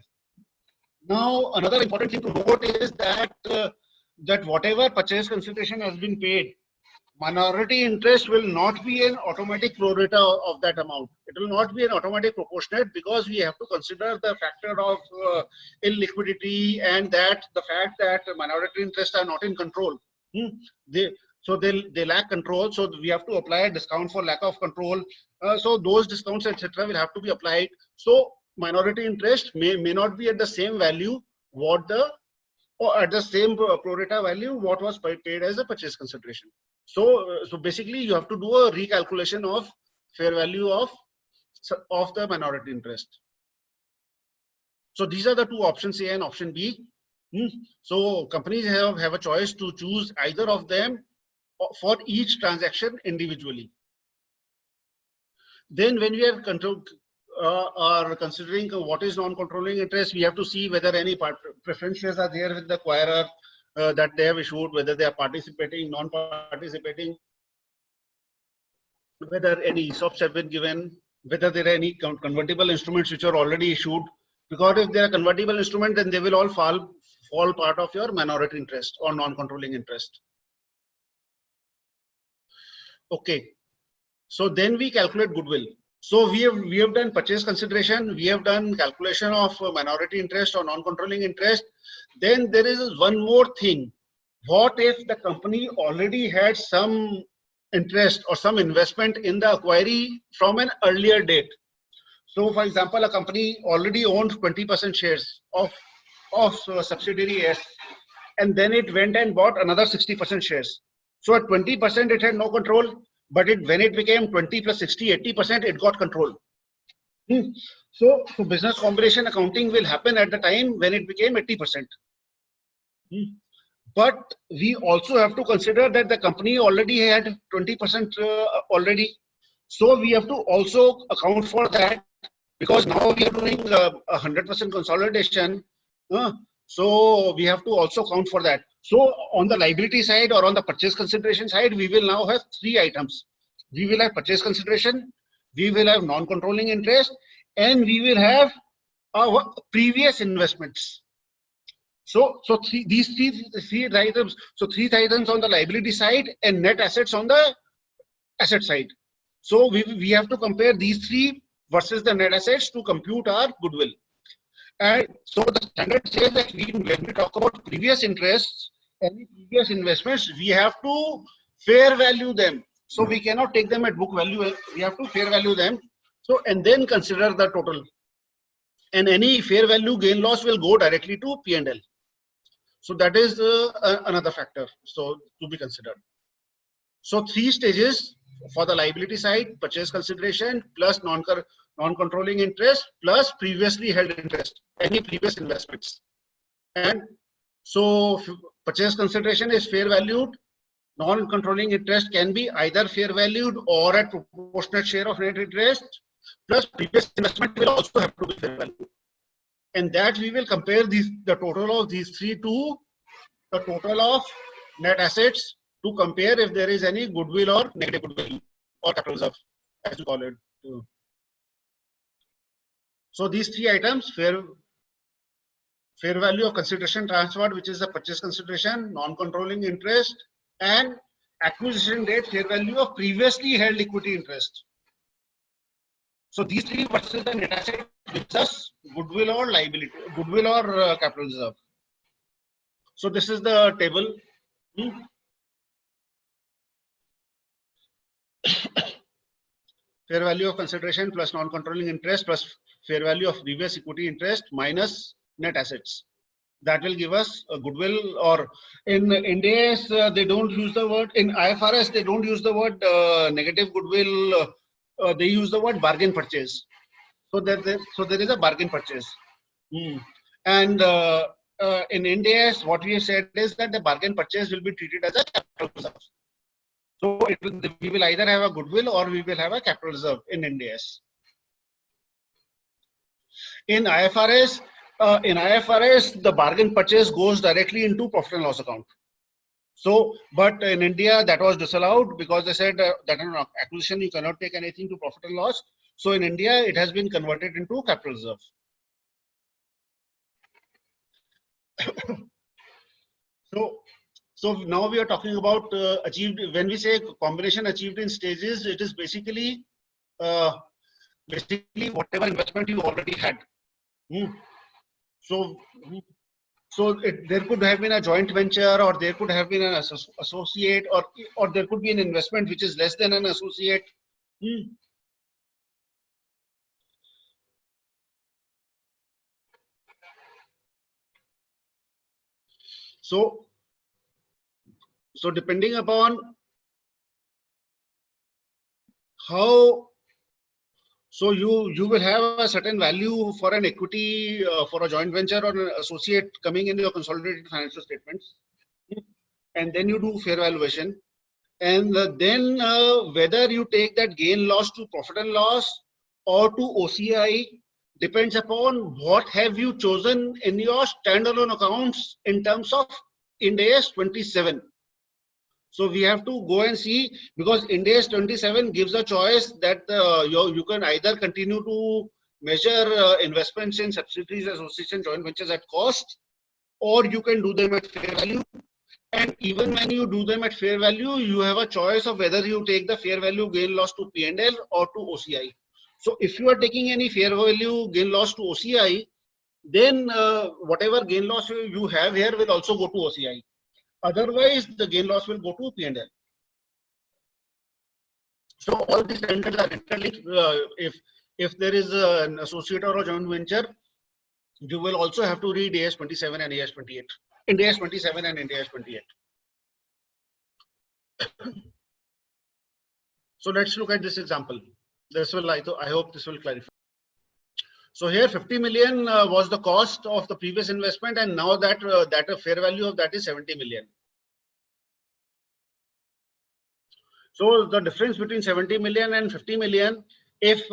Now, another important thing to note is that that whatever purchase consideration has been paid, minority interest will not be an automatic pro rata of that amount. It will not be an automatic proportionate because we have to consider the factor of illiquidity and that the fact that minority interests are not in control. They lack control. So we have to apply a discount for lack of control. So those discounts, etc., will have to be applied. So minority interest may not be at the same value or at the same pro rata value what was paid as a purchase consideration. So basically you have to do a recalculation of fair value of the minority interest. So these are the two options, A and option B. So companies have a choice to choose either of them for each transaction individually. Then when we are considering what is non-controlling interest, we have to see whether any preference shares are there with the acquirer that they have issued, whether they are participating, non-participating, whether any ESOPs have been given, whether there are any convertible instruments which are already issued. Because if they are convertible instruments, then they will all fall part of your minority interest or non-controlling interest. Okay. So then we calculate goodwill. So we have done purchase consideration, we have done calculation of minority interest or non-controlling interest. Then there is one more thing. What if the company already had some interest or some investment in the acquiree from an earlier date? So for example, a company already owned 20% shares of subsidiary S, and then it went and bought another 60% shares. So at 20% it had no control. But when it became 20 plus 60, 80%, it got control. So business combination accounting will happen at the time when it became 80%. But we also have to consider that the company already had 20% already. So we have to also account for that because now we are doing 100% consolidation. So we have to also count for that. So on the liability side or on the purchase consideration side, we will now have three items. We will have purchase consideration, we will have non-controlling interest, and we will have our previous investments. So these three items. So three items on the liability side and net assets on the asset side. So we have to compare these three versus the net assets to compute our goodwill. And so the standard says that when we talk about previous interests, any previous investments, we have to fair value them. So we cannot take them at book value. We have to fair value them. So and then consider the total. And any fair value gain loss will go directly to P&L. So that is another factor. So to be considered. So three stages for the liability side: purchase consideration plus non-controlling interest plus previously held interest, any previous investments. And so purchase consideration is fair valued. Non-controlling interest can be either fair valued or at proportionate share of net interest, plus previous investment will also have to be fair valued. And that we will compare the total of these three to the total of net assets to compare if there is any goodwill or negative goodwill or capital reserve, as you call it. So these three items: fair value of consideration transferred, which is the purchase consideration, non-controlling interest, and acquisition date fair value of previously held equity interest. So these three versus the net asset gives us goodwill or liability, goodwill or capital reserve. So this is the table. Fair value of consideration plus non-controlling interest plus fair value of previous equity interest minus net assets. That will give us a goodwill, or in Ind AS they don't use the word, in IFRS they don't use the word negative goodwill, they use the word bargain purchase. So there is a bargain purchase. And in Ind AS what we have said is that the bargain purchase will be treated as a capital reserve. So we will either have a goodwill or we will have a capital reserve in Ind AS. In IFRS, the bargain purchase goes directly into profit and loss account. So, but in India that was disallowed because they said that in acquisition you cannot take anything to profit and loss. So in India it has been converted into capital reserve. So now we are talking about achieved. When we say combination achieved in stages, it is basically whatever investment you already had. So there could have been a joint venture, or there could have been an associate, or there could be an investment which is less than an associate. So depending upon how, so you will have a certain value for an equity for a joint venture or an associate coming in your consolidated financial statements, and then you do fair valuation, and then whether you take that gain loss to profit and loss or to OCI depends upon what have you chosen in your standalone accounts in terms of Ind AS 27. So we have to go and see, because Ind AS 27 gives a choice that you can either continue to measure investments in subsidiaries, associations, joint ventures at cost, or you can do them at fair value. And even when you do them at fair value, you have a choice of whether you take the fair value gain loss to P&L or to OCI. So if you are taking any fair value gain loss to OCI, then whatever gain loss you have here will also go to OCI. Otherwise, the gain loss will go to P&L. So all these standards are interlinked. If there is an associate or a joint venture, you will also have to read AS 27 and AS 28. Ind AS 27 and Ind AS 28. So let's look at this example. This will, I hope this will clarify. So here 50 million was the cost of the previous investment, and now that a fair value of that is 70 million. So the difference between 70 million and 50 million if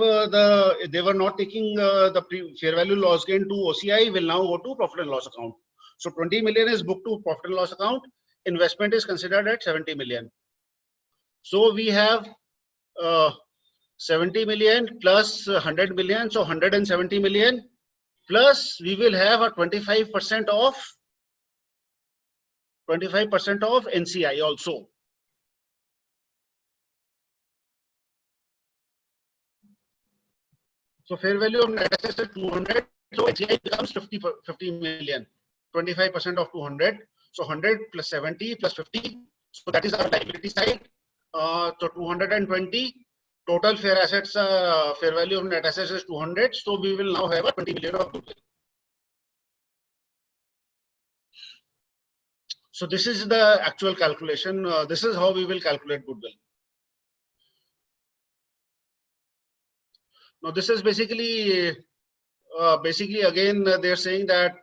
they were not taking the fair value loss gain to OCI, will now go to profit and loss account. So 20 million is booked to profit and loss account. Investment is considered at 70 million. So we have 70 million plus 100 million, so 170 million, plus we will have a 25% of NCI also. So fair value of net assets is 200, so NCI becomes 50 million, 25% of 200, so 100 plus 70 plus 50, so that is our liability side. So 220. Total fair assets, fair value of net assets is 200. So we will now have a 20 million of goodwill. So this is the actual calculation. This is how we will calculate goodwill. Now this is basically again they are saying that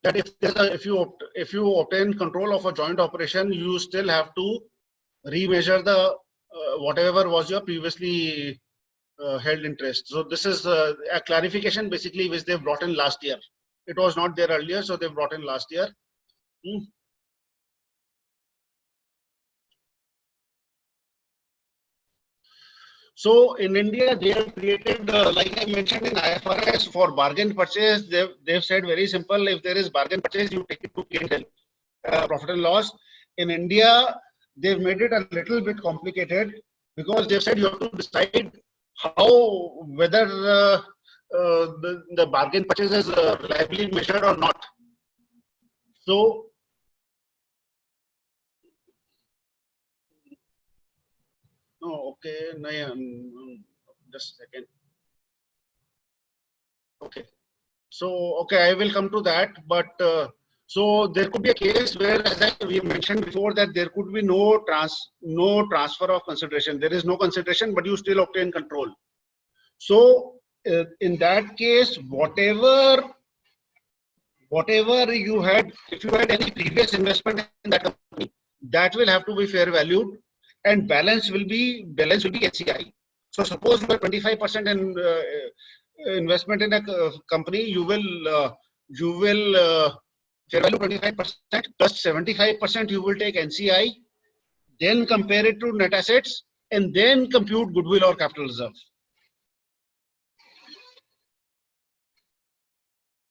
that if you obtain control of a joint operation, you still have to remeasure the whatever was your previously held interest. So this is a clarification basically which they brought in last year. It was not there earlier, so they brought in last year. So in India, they have created, like I mentioned in IFRS, for bargain purchase, they've said very simple, if there is bargain purchase, you take it to P&L, profit and loss. In India, they've made it a little bit complicated because they've said you have to decide whether the bargain purchase is reliably measured or not. So okay, just a second. Okay, so okay, I will come to that, but so there could be a case where, as we mentioned before, that there could be no transfer of consideration. There is no consideration, but you still obtain control. So in that case, whatever you had, if you had any previous investment in that company, that will have to be fair valued. And balance will be HCI. So suppose you have 25% in investment in a company, you will fair value 25% plus 75% you will take NCI, then compare it to net assets, and then compute goodwill or capital reserve.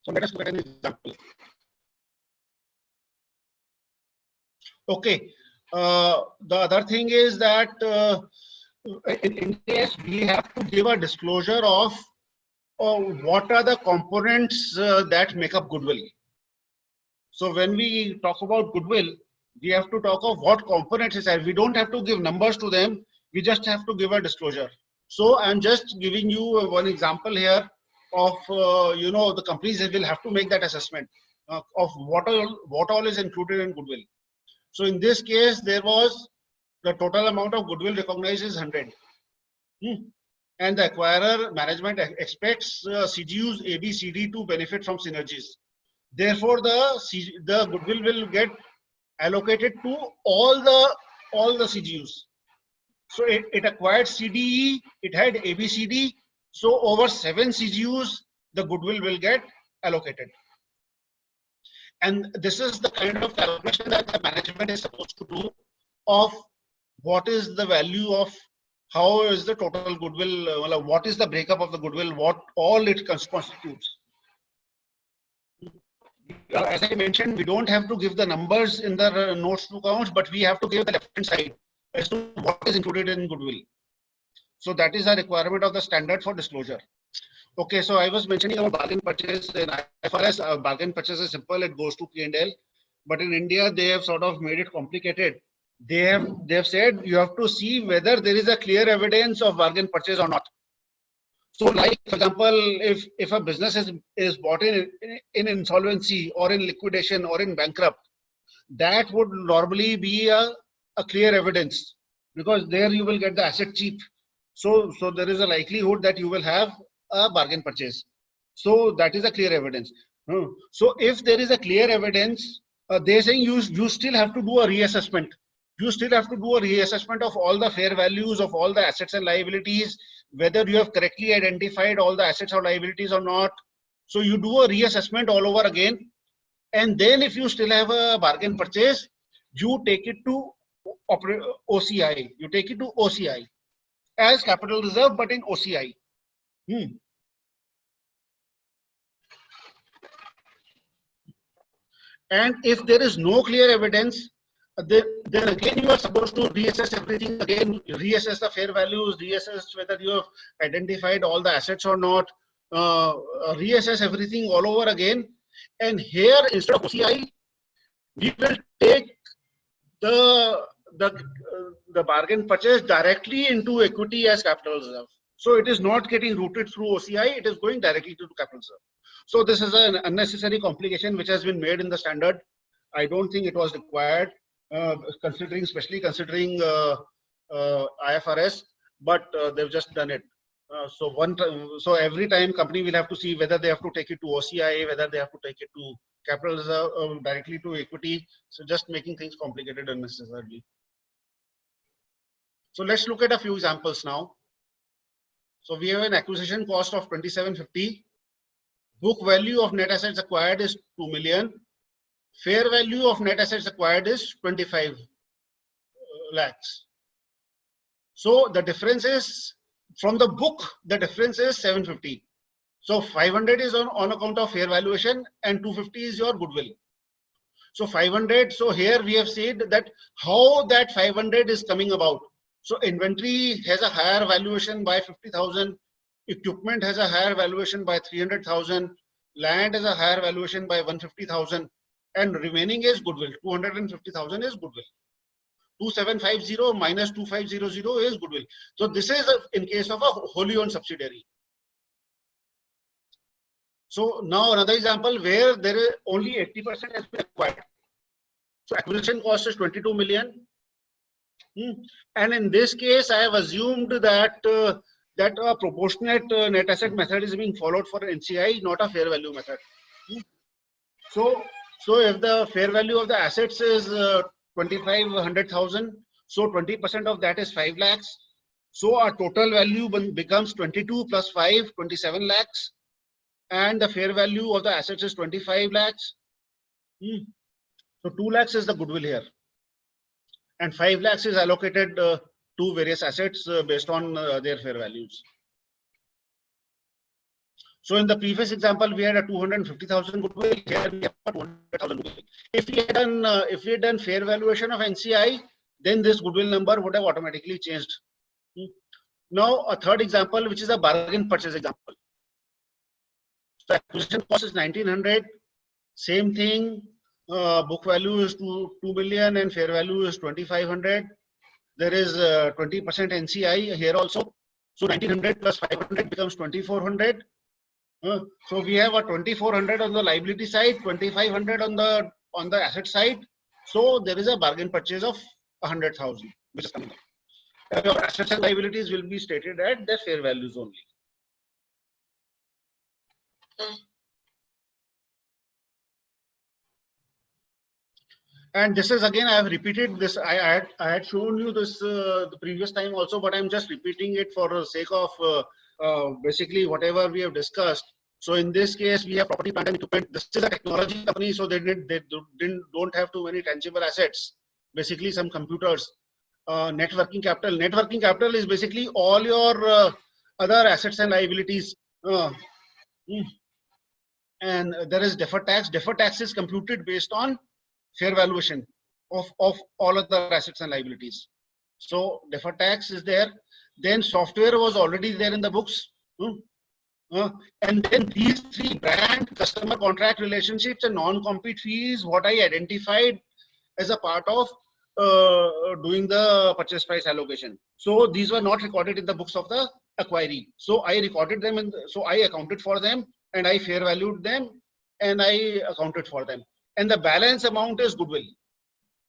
So let us look at an example. Okay. The other thing is that in case we have to give a disclosure of what are the components that make up goodwill. So when we talk about goodwill, we have to talk of what components is. We don't have to give numbers to them. We just have to give a disclosure. So I'm just giving you one example here of the companies that will have to make that assessment of what all is included in goodwill. So in this case, there was the total amount of goodwill recognized is 100. And the acquirer management expects CGUs A, B, C, D to benefit from synergies. Therefore, the goodwill will get allocated to all the CGUs. So it acquired CDE, it had A, B, C, D. So over 7 CGUs, the goodwill will get allocated. And this is the kind of calculation that the management is supposed to do of what is the value of, how is the total goodwill, what is the breakup of the goodwill, what all it constitutes. As I mentioned, we don't have to give the numbers in the notes to accounts, but we have to give the left-hand side as to what is included in goodwill. So that is a requirement of the standard for disclosure. Okay, so I was mentioning about bargain purchase. In IFRS, bargain purchase is simple; it goes to P&L. But in India, they have sort of made it complicated. They have said you have to see whether there is a clear evidence of bargain purchase or not. So, like for example, if a business is bought in insolvency or in liquidation or in bankrupt, that would normally be a clear evidence, because there you will get the asset cheap. So there is a likelihood that you will have a bargain purchase. So that is a clear evidence. So if there is a clear evidence, they're saying you still have to do a reassessment you still have to do a reassessment of all the fair values of all the assets and liabilities, whether you have correctly identified all the assets or liabilities or not. So you do a reassessment all over again. And then if you still have a bargain purchase, you take it to OCI. You take it to OCI as capital reserve, but in OCI. And if there is no clear evidence, then again you are supposed to reassess everything again, reassess the fair values, reassess whether you have identified all the assets or not, reassess everything all over again. And here, instead of OCI, we will take the bargain purchase directly into equity as capital reserve. So it is not getting routed through OCI, it is going directly to capital reserve. So this is an unnecessary complication which has been made in the standard. I don't think it was required, especially considering IFRS, but they've just done it. So every time company will have to see whether they have to take it to OCI, whether they have to take it to capital reserve, directly to equity. So just making things complicated unnecessarily. So let's look at a few examples now. So we have an acquisition cost of 2750. Book value of net assets acquired is 2 million. Fair value of net assets acquired is 25 lakhs. So the difference is, from the book, the difference is 750. So 500 is on account of fair valuation and 250 is your goodwill. So 500, so here we have said that how that 500 is coming about. So inventory has a higher valuation by 50,000. Equipment has a higher valuation by 300,000. Land has a higher valuation by 150,000. And remaining is goodwill. 250,000 is goodwill. 2750 minus 2500 is goodwill. So this is in case of a wholly owned subsidiary. So now another example where there is only 80% has been acquired. So acquisition cost is 22 million. And in this case, I have assumed that that a proportionate net asset method is being followed for NCI, not a fair value method. So if the fair value of the assets is 2,500,000, so 20% of that is 5 lakhs. So our total value becomes 22 plus 5, 27 lakhs. And the fair value of the assets is 25 lakhs. So 2 lakhs is the goodwill here. And 5 lakhs is allocated to various assets based on their fair values. So in the previous example, we had a 250,000 goodwill. Here we have 200,000 goodwill. If we had done fair valuation of NCI, then this goodwill number would have automatically changed. Now a third example, which is a bargain purchase example. So acquisition cost is 1900. Same thing. Book value is 2 million and fair value is 2500. There is 20% NCI here also. So 1900 plus 500 becomes 2400. So we have a 2400 on the liability side, 2500 on the asset side. So there is a bargain purchase of 100,000, which is coming up. Your assets and liabilities will be stated at their fair values only. And this is again, I have repeated this. I had shown you this the previous time also, but I'm just repeating it for the sake of basically whatever we have discussed. So in this case, we have property, plant and equipment. This is a technology company, so they don't have too many tangible assets. Basically, some computers. Net working capital. Net working capital is basically all your other assets and liabilities. And there is deferred tax. Deferred tax is computed based on fair valuation of all other assets and liabilities. So deferred tax is there. Then software was already there in the books. And then these three: brand, customer, contract relationships, and non-compete fees, what I identified as a part of doing the purchase price allocation. So these were not recorded in the books of the acquiree. So I recorded them, so I accounted for them, and I fair valued them, and I accounted for them. And the balance amount is goodwill.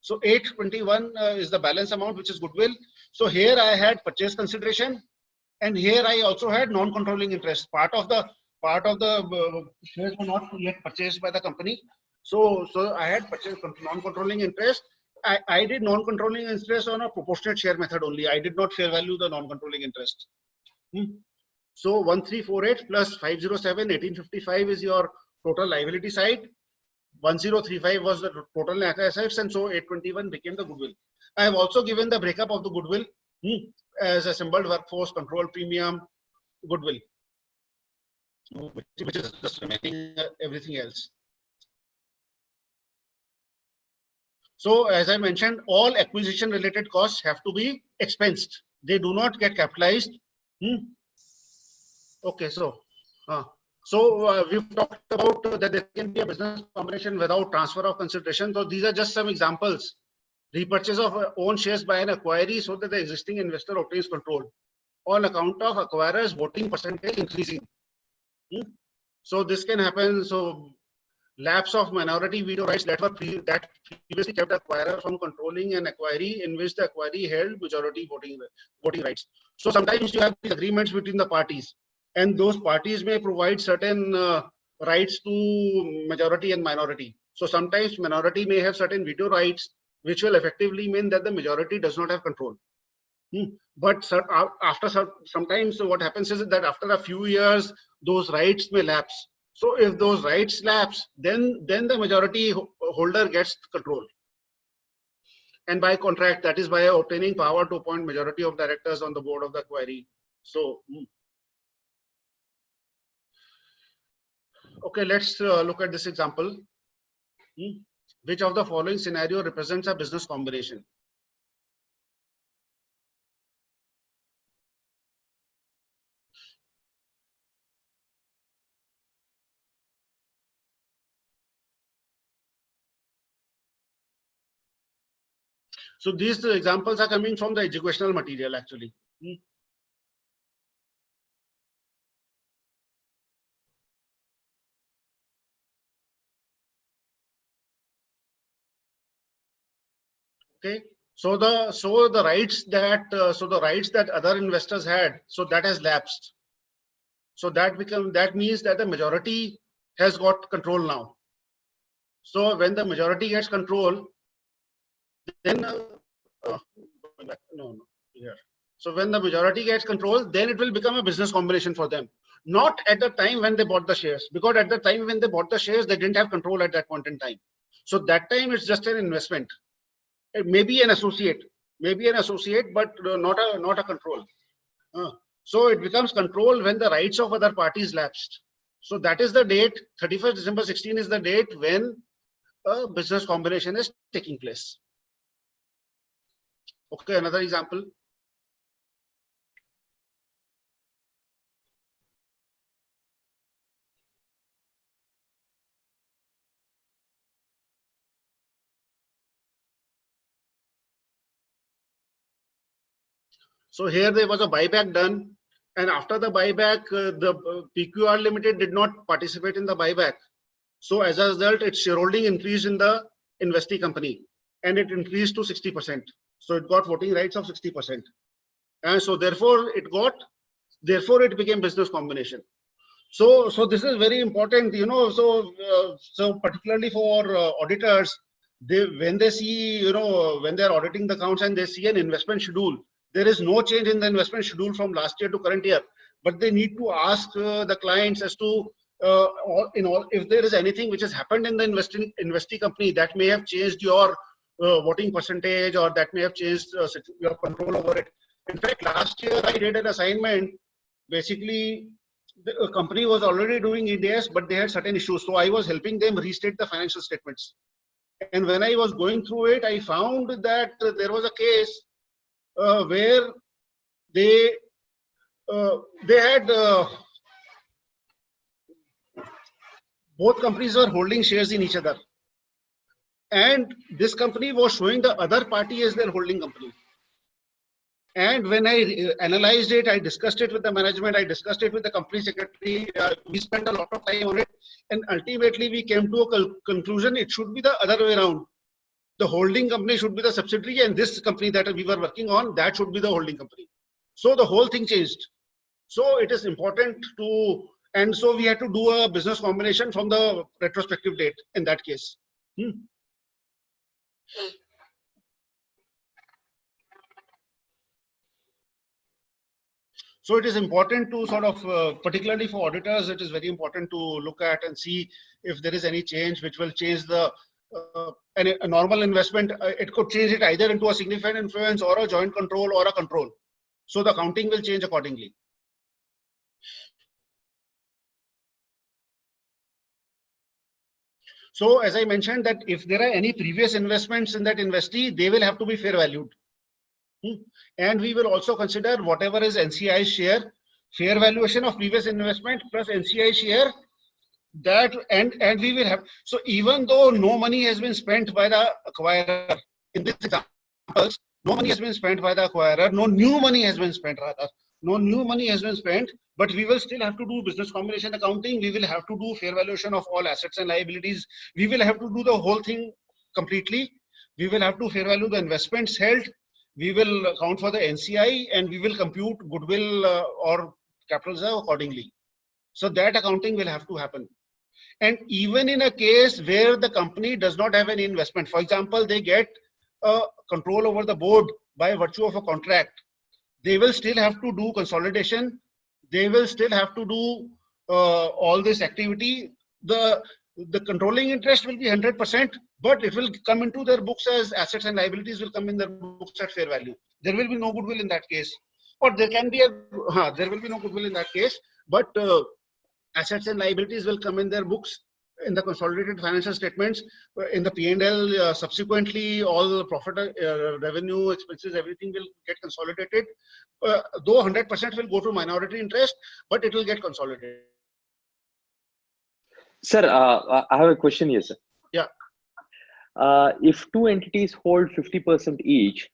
So 821 is the balance amount, which is goodwill. So here I had purchase consideration, and here I also had non-controlling interest. Part of the shares were not yet purchased by the company. So I had purchased non-controlling interest, I did non-controlling interest on a proportionate share method only. I did not fair value the non-controlling interest. So 1348 plus 507, 1855 is your total liability side. 1035 was the total net assets, and so 821 became the goodwill. I have also given the breakup of the goodwill as assembled workforce, control premium, goodwill, which is just remaining everything else. So as I mentioned, all acquisition related costs have to be expensed. They do not get capitalized. Okay, so we've talked about that there can be a business combination without transfer of consideration. So these are just some examples. Repurchase of own shares by an acquiree so that the existing investor obtains control on account of acquirer's voting percentage increasing. So this can happen. So lapse of minority veto rights that previously kept the acquirer from controlling an acquiree in which the acquiree held majority voting rights. So sometimes you have these agreements between the parties, and those parties may provide certain rights to majority and minority. So sometimes minority may have certain veto rights, which will effectively mean that the majority does not have control. But sometimes what happens is that after a few years, those rights may lapse. So if those rights lapse, then the majority holder gets control. And by contract, that is by obtaining power to appoint majority of directors on the board of the acquiree. So, okay, let's look at this example. Which of the following scenario represents a business combination? So these examples are coming from the educational material actually. Okay, so the rights that other investors had, so that has lapsed. So that means that the majority has got control now. So when the majority gets control, then So when the majority gets control, then it will become a business combination for them. Not at the time when they bought the shares, because at the time when they bought the shares, they didn't have control at that point in time. So that time it's just an investment. It may be an associate, but not a control. So it becomes control when the rights of other parties lapsed. So that is the date. 31st December 16 is the date when a business combination is taking place. Okay, another example. So here there was a buyback done, and after the buyback, the PQR Limited did not participate in the buyback. So as a result, its shareholding increased in the investee company, and it increased to 60%. So it got voting rights of 60%, and so therefore it became business combination. So this is very important, so particularly for auditors, when they see, when they're auditing the accounts and they see an investment schedule, there is no change in the investment schedule from last year to current year, but they need to ask the clients as to if there is anything which has happened in the investee company that may have changed your voting percentage, or that may have changed your control over it. In fact, last year I did an assignment. Basically, the company was already doing EDS, but they had certain issues. So I was helping them restate the financial statements. And when I was going through it, I found that there was a case where they had both companies were holding shares in each other, and this company was showing the other party as their holding company. And when I analyzed it, I discussed it with the management, I discussed it with the company secretary, we spent a lot of time on it, and ultimately we came to a conclusion it should be the other way around. The holding company should be the subsidiary, and this company that we were working on, that should be the holding company. So the whole thing changed. So it is important to, and so we had to do a business combination from the retrospective date in that case. So it is important to sort of, particularly for auditors, it is very important to look at and see if there is any change which will change the a normal investment. It could change it either into a significant influence or a joint control or a control. So the accounting will change accordingly. So as I mentioned, that if there are any previous investments in that investee, they will have to be fair valued. And we will also consider whatever is NCI's share, fair valuation of previous investment plus NCI share, that and we will have. So even though no money has been spent by the acquirer in this example, no money has been spent by the acquirer, no new money has been spent rather, no new money has been spent, but we will still have to do business combination accounting. We will have to do fair valuation of all assets and liabilities. We will have to do the whole thing completely. We will have to fair value the investments held. We will account for the NCI and we will compute goodwill or capital reserve accordingly. So that accounting will have to happen. And even in a case where the company does not have any investment, for example, they get control over the board by virtue of a contract, they will still have to do consolidation. They will still have to do all this activity. The controlling interest will be 100%, but it will come into their books as assets and liabilities will come in their books at fair value. There will be no goodwill in that case, or there can be there will be no goodwill in that case, but assets and liabilities will come in their books in the consolidated financial statements, in the P&L. Subsequently, all the profit, revenue, expenses, everything will get consolidated. Though 100% will go to minority interest, but it will get consolidated. Sir, I have a question here, sir. Yeah. If two entities hold 50% each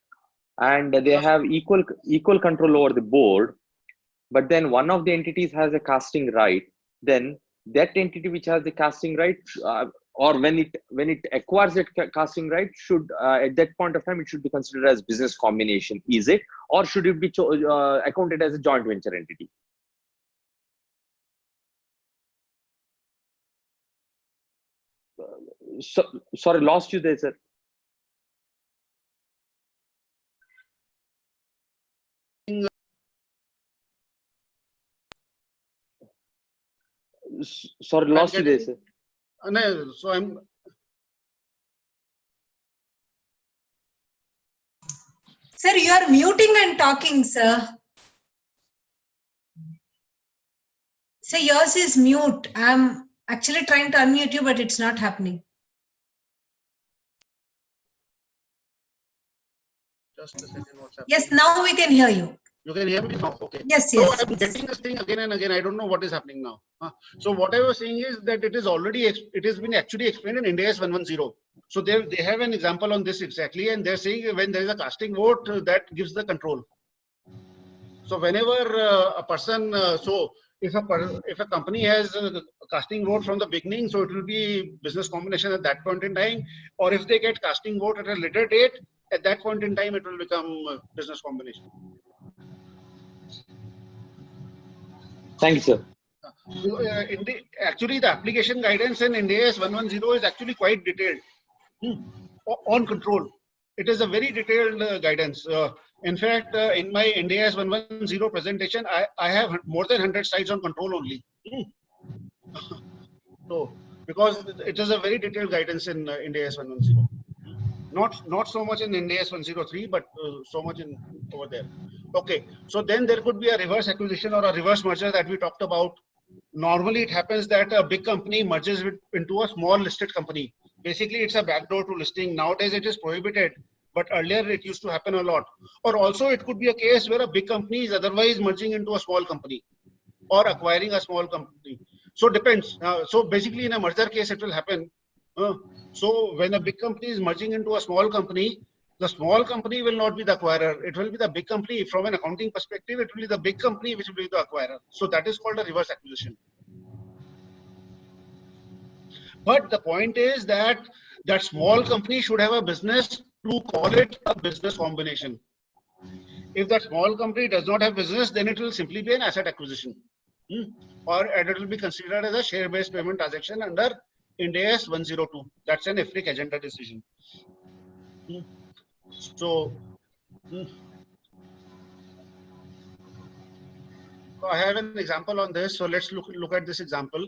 and they have equal control over the board, but then one of the entities has a casting right, then that entity which has the casting right, or when it acquires that casting right, should at that point of time it should be considered as business combination, is it, or should it be accounted as a joint venture entity? Sorry, lost you there, sir. Sorry, lost you there, sir. No, so I'm. Sir, you are muting and talking, sir. Sir, yours is mute. I'm actually trying to unmute you, but it's not happening. Just a second, what's happening? Yes, now we can hear you. You can hear me now? Okay. Yes, So yes. I'm getting this thing again and again. I don't know what is happening now. So what I was saying is that it has been actually explained in Ind AS 110. So they have an example on this exactly, and they're saying when there is a casting vote, that gives the control. So whenever a person, so if a company has a casting vote from the beginning, so it will be business combination at that point in time, or if they get casting vote at a later date, at that point in time, it will become business combination. Thank you, sir. Actually, the application guidance in Ind AS 110 is actually quite detailed on control. It is a very detailed guidance. In fact, in my Ind AS 110 presentation, I have more than 100 slides on control only. So, because it is a very detailed guidance in Ind AS 110. Not so much in Ind AS 103, but so much in over there. Okay, so then there could be a reverse acquisition or a reverse merger that we talked about. Normally, it happens that a big company merges into a small listed company. Basically, it's a backdoor to listing. Nowadays, it is prohibited, but earlier it used to happen a lot. Or also, it could be a case where a big company is otherwise merging into a small company or acquiring a small company. So depends. So basically, in a merger case, it will happen. So when a big company is merging into a small company, the small company will not be the acquirer. It will be the big company. From an accounting perspective, it will be the big company which will be the acquirer. So that is called a reverse acquisition. But the point is that that small company should have a business to call it a business combination. If that small company does not have business, then it will simply be an asset acquisition. Or it will be considered as a share-based payment transaction under Ind AS 102. That's an IFRIC agenda decision. So, So I have an example on this. So let's look at this example.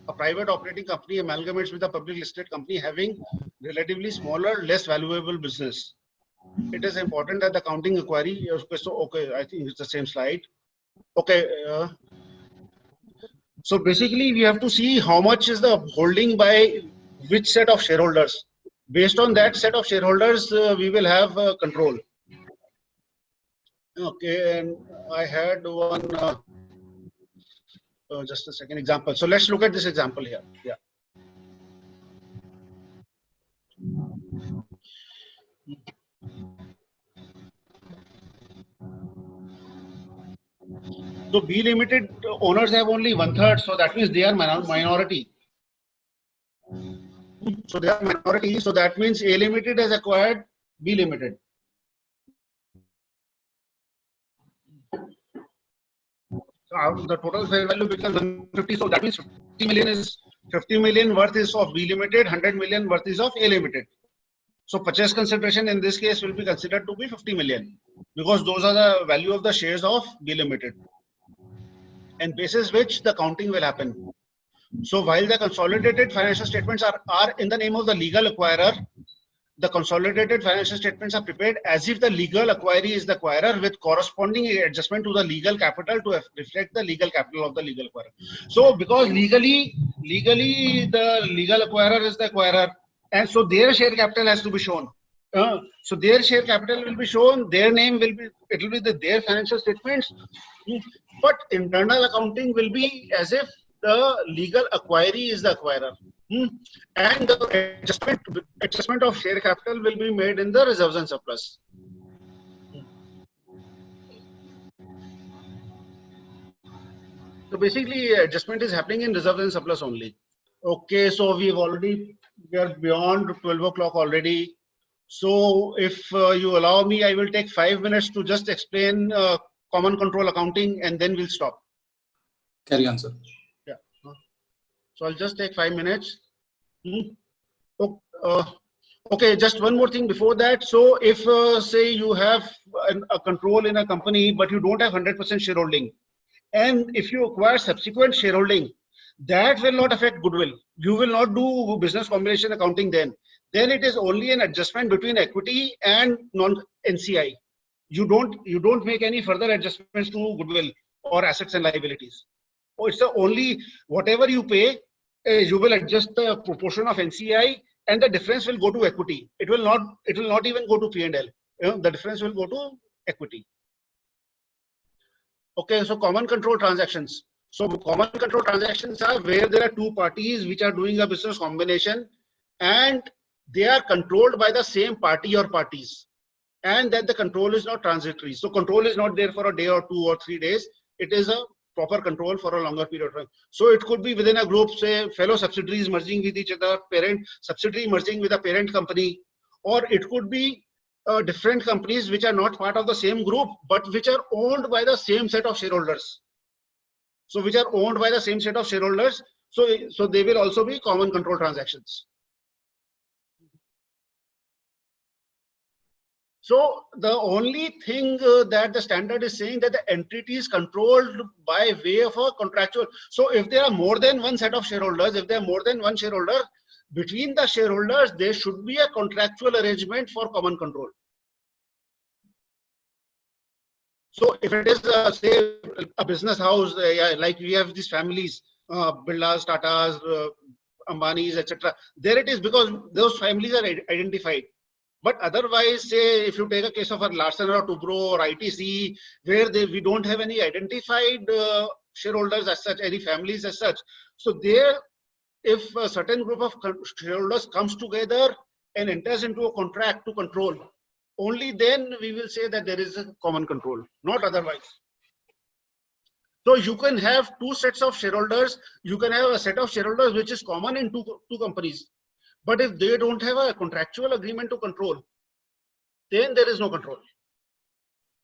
A private operating company amalgamates with a public listed company having relatively smaller, less valuable business. It is important that the accounting inquiry. Okay, I think it's the same slide. Okay. So basically, we have to see how much is the holding by which set of shareholders. Based on that set of shareholders, we will have control. Okay, and I had one. Just a second example. So let's look at this example here. Yeah. So B Limited owners have only 1/3, so that means they are minority. So they are minority, so that means A Limited has acquired B Limited. So the total fair value becomes 150. So that means 50 million is 50 million worth is of B Limited, 100 million worth is of A Limited. So purchase consideration in this case will be considered to be 50 million because those are the value of the shares of B Limited, and basis which the counting will happen. So while the consolidated financial statements are in the name of the legal acquirer, the consolidated financial statements are prepared as if the legal acquiree is the acquirer with corresponding adjustment to the legal capital to reflect the legal capital of the legal acquirer. So because legally the legal acquirer is the acquirer, and so their share capital has to be shown. So their share capital will be shown, their name will be, it will be their financial statements, but internal accounting will be as if the legal acquiree is the acquirer. And the adjustment of share capital will be made in the reserves and surplus. So basically adjustment is happening in reserves and surplus only. Okay, so we are beyond 12 o'clock already. So if you allow me, I will take 5 minutes to just explain common control accounting and then we'll stop. Carry on, sir. Yeah. So I'll just take 5 minutes. Okay, just one more thing before that. So if say you have a control in a company, but you don't have 100% shareholding, and if you acquire subsequent shareholding, that will not affect goodwill. You will not do business combination accounting then. Then it is only an adjustment between equity and non-NCI. You don't make any further adjustments to goodwill or assets and liabilities. It's the only whatever you pay, you will adjust the proportion of NCI, and the difference will go to equity. It will not even go to P&L. The difference will go to equity. Okay, so common control transactions. So common control transactions are where there are two parties which are doing a business combination, and they are controlled by the same party or parties, and that the control is not transitory. So control is not there for a day or 2 or 3 days. It is a proper control for a longer period of time. So it could be within a group, say fellow subsidiaries merging with each other, parent subsidiary merging with a parent company, or it could be different companies which are not part of the same group, but which are owned by the same set of shareholders. So which are owned by the same set of shareholders. So they will also be common control transactions. So the only thing that the standard is saying that the entity is controlled by way of a contractual. So if there are more than one set of shareholders, if there are more than one shareholder, between the shareholders, there should be a contractual arrangement for common control. So if it is, say, a business house, like we have these families, Birlas, Tatas, Ambanis, etc. There it is because those families are identified. But otherwise, say, if you take a case of a Larsen or Toubro or ITC, where we don't have any identified shareholders as such, any families as such. So there, if a certain group of shareholders comes together and enters into a contract to control, only then we will say that there is a common control, not otherwise. So you can have two sets of shareholders. You can have a set of shareholders which is common in two companies. But if they don't have a contractual agreement to control, then there is no control.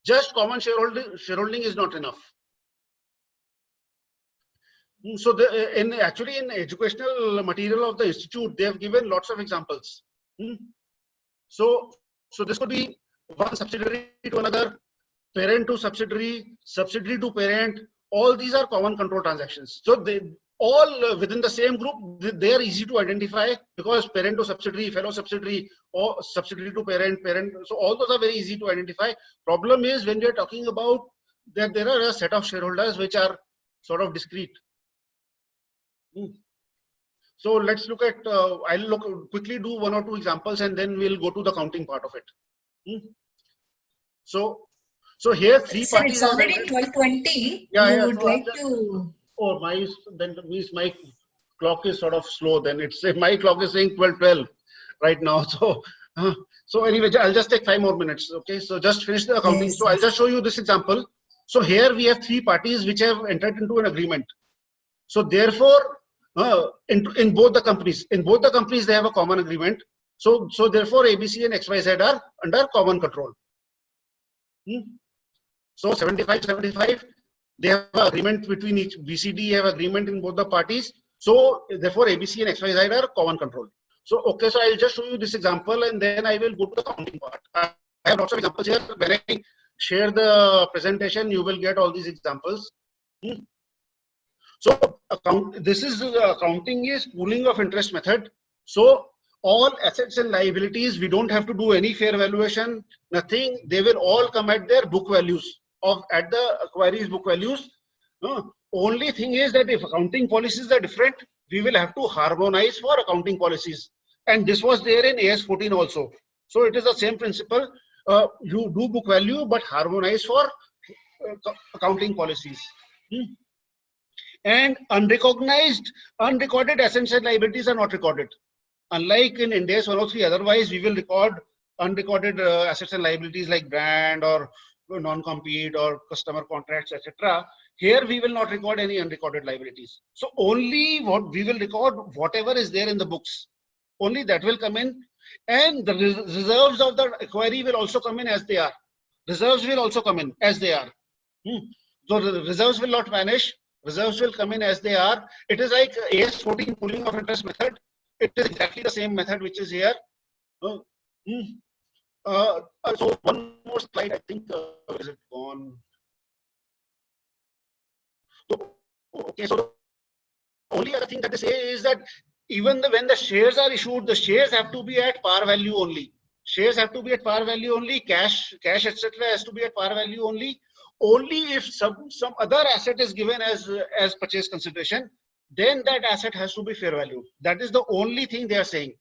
Just common shareholding is not enough. So actually in educational material of the institute, they have given lots of examples. So this could be one subsidiary to another, parent to subsidiary, subsidiary to parent, all these are common control transactions. So they all within the same group, they are easy to identify because parent to subsidiary, fellow subsidiary, or subsidiary to parent, parent. So all those are very easy to identify. Problem is when we are talking about that there are a set of shareholders which are sort of discrete. So let's look at, I'll quickly do one or two examples and then we'll go to the counting part of it. So here three Sir, parties it's already are. 12:20. Yeah, You yeah, would so like after- to. Oh, then means my clock is sort of slow. Then it's my clock is saying 12:12 right now. So anyway, I'll just take 5 more minutes. Okay, so just finish the accounting. Yes, So I'll yes. just show you this example. So here we have 3 parties which have entered into an agreement. So therefore, in both the companies, they have a common agreement. So therefore, ABC and XYZ are under common control. So 75, they have an agreement between each. BCD have agreement in both the parties. So therefore, ABC and XYZ are common control. So okay, so I'll just show you this example and then I will go to the counting part. I have lots of examples here. When I share the presentation, you will get all these examples. So accounting is pooling of interest method. So all assets and liabilities, we don't have to do any fair valuation, nothing. They will all come at their book values at the acquiree's book values. Only thing is that if accounting policies are different, we will have to harmonize for accounting policies. And this was there in AS 14 also. So it is the same principle. You do book value, but harmonize for accounting policies. And unrecorded assets and liabilities are not recorded. Unlike in Ind AS 103, otherwise we will record unrecorded assets and liabilities like brand or non-compete or customer contracts, etc. Here we will not record any unrecorded liabilities. So only what we will record, whatever is there in the books, only that will come in, and the reserves of the acquiree will also come in as they are. Reserves will also come in as they are. So the reserves will not vanish. Reserves will come in as they are. It is like AS 14 pooling of interest method. It is exactly the same method which is here. So one more slide, I think, is it gone? Okay, so the only other thing that they say is that even when the shares are issued, the shares have to be at par value only. Shares have to be at par value only. Cash, etc. has to be at par value only. Only if some other asset is given as purchase consideration, then that asset has to be fair value. That is the only thing they are saying.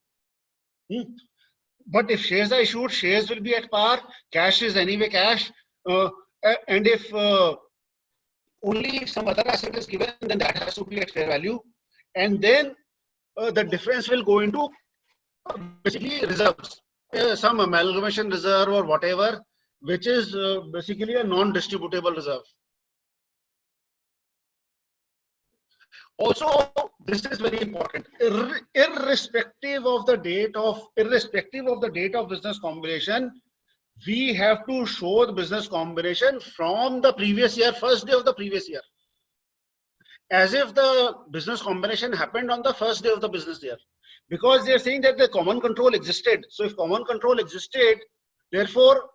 But if shares are issued, shares will be at par. Cash is anyway cash. And if only if some other asset is given, then that has to be at fair value. And then the difference will go into basically reserves. Some amalgamation reserve or whatever, which is basically a non-distributable reserve. Also, this is very important. Irrespective of the date of business combination, we have to show the business combination from the previous year, first day of the previous year, as if the business combination happened on the first day of the business year, because they are saying that the common control existed. So if common control existed, therefore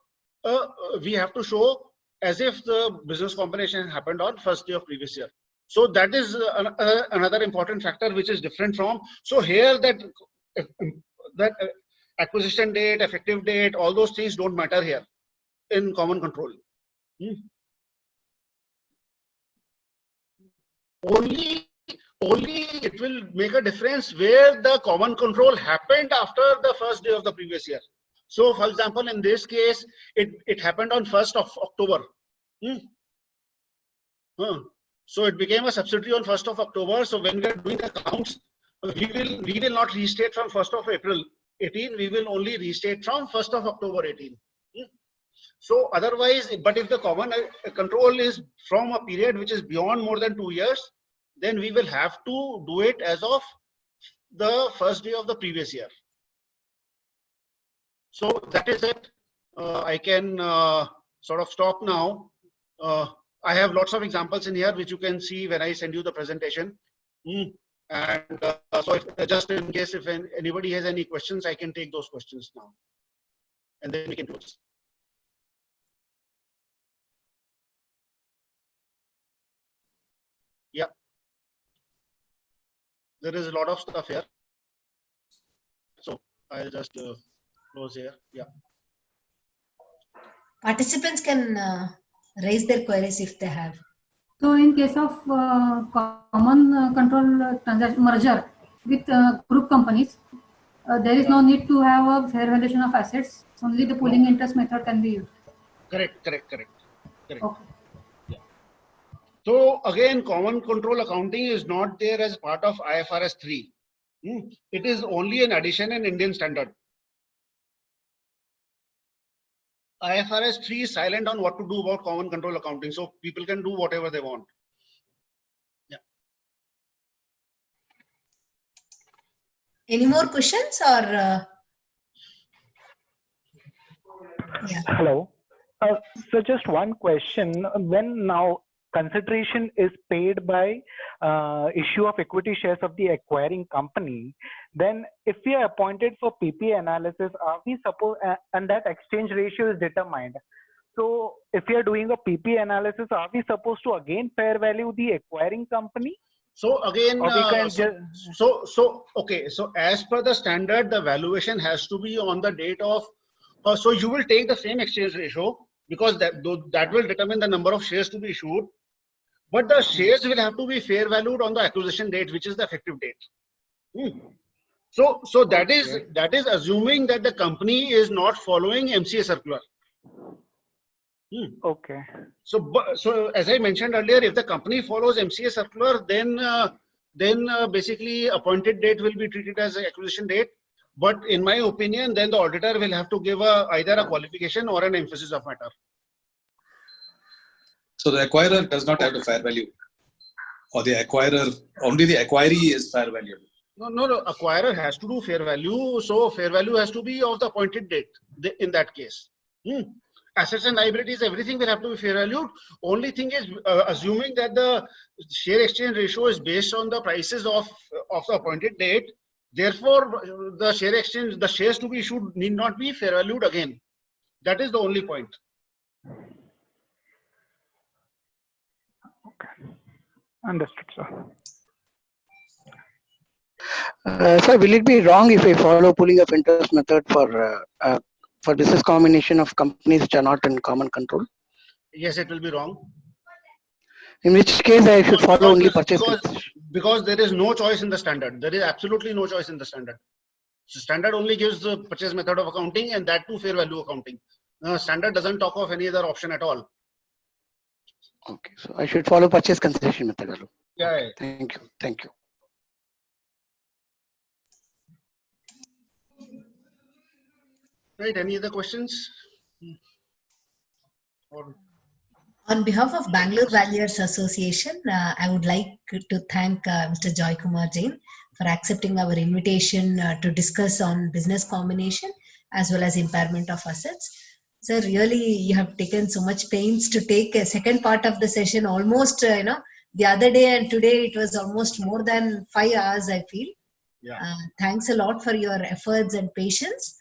we have to show as if the business combination happened on first day of previous year. So that is another important factor which is different from. So here that acquisition date, effective date, all those things don't matter here in common control. Only it will make a difference where the common control happened after the first day of the previous year. So for example, in this case, it happened on 1st of October. So it became a subsidiary on 1st of October. So when we are doing accounts, we will not restate from 1st of April 18. We will only restate from 1st of October 18. So otherwise, but if the common control is from a period which is beyond more than 2 years, then we will have to do it as of the first day of the previous year. So that is it. I can sort of stop now. I have lots of examples in here which you can see when I send you the presentation. And so just in case if anybody has any questions, I can take those questions now. And then we can close. Yeah. There is a lot of stuff here. So I'll just close here. Yeah. Participants can raise their queries if they have. So in case of common control transaction merger with group companies, there is no need to have a fair valuation of assets. Only the pooling interest method can be used. Correct. Okay. So again, common control accounting is not there as part of IFRS 3. It is only an addition in Indian standard. IFRS 3 is silent on what to do about common control accounting. So people can do whatever they want. Yeah. Any more questions or? Yeah. Hello. So just one question. When now consideration is paid by issue of equity shares of the acquiring company, then if we are appointed for PP analysis, are we supposed, and that exchange ratio is determined. So if we are doing a PP analysis, are we supposed to again fair value the acquiring company? So again, Or we can okay. So as per the standard, the valuation has to be on the date of. So you will take the same exchange ratio because that will determine the number of shares to be issued. But the shares will have to be fair valued on the acquisition date, which is the effective date. So that is assuming that the company is not following MCA circular. Okay. So as I mentioned earlier, if the company follows MCA circular, then basically appointed date will be treated as an acquisition date. But in my opinion, then the auditor will have to give either a qualification or an emphasis of matter. So the acquirer does not have to fair value, or the acquirer, only the acquiree is fair value. No. Acquirer has to do fair value. So fair value has to be of the appointed date in that case. Assets and liabilities, everything will have to be fair valued. Only thing is assuming that the share exchange ratio is based on the prices of the appointed date. Therefore, the share exchange, the shares to be issued need not be fair valued again. That is the only point. Okay. Understood, sir. Sir, will it be wrong if I follow pooling of interest method for business combination of companies which are not in common control? Yes, it will be wrong. In which case I should follow only purchase because there is no choice in the standard. There is absolutely no choice in the standard. So standard only gives the purchase method of accounting, and that too fair value accounting. Standard doesn't talk of any other option at all. Okay, so I should follow purchase consideration method alone. Yeah. Okay, thank you. Thank you. Right. Any other questions? On behalf of Bangalore Valuers Association, I would like to thank Mr. Joy Kumar Jain for accepting our invitation to discuss on business combination as well as impairment of assets. Sir, really, you have taken so much pains to take a second part of the session, almost, the other day and today it was almost more than 5 hours, I feel. Yeah. Thanks a lot for your efforts and patience.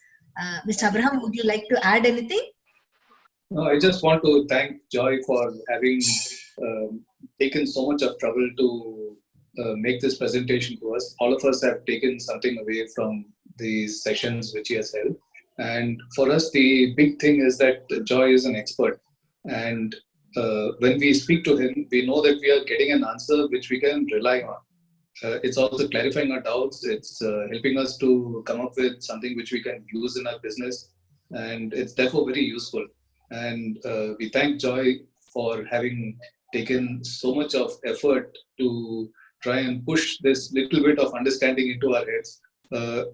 Mr. Abraham, would you like to add anything? No, I just want to thank Joy for having taken so much of trouble to make this presentation to us. All of us have taken something away from these sessions which he has held. And for us, the big thing is that Joy is an expert. And when we speak to him, we know that we are getting an answer which we can rely on. It's also clarifying our doubts. It's helping us to come up with something which we can use in our business. And it's therefore very useful. And we thank Joy for having taken so much of effort to try and push this little bit of understanding into our heads.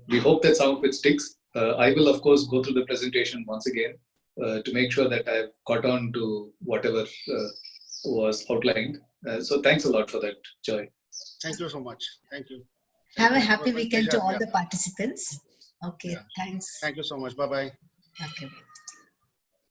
We hope that some of it sticks. I will, of course, go through the presentation once again to make sure that I've caught on to whatever was outlined. So thanks a lot for that, Joy. Thank you so much. Thank you. Have a happy weekend to all the participants. Okay, Yeah. thanks. Thank you so much. Bye-bye. Okay.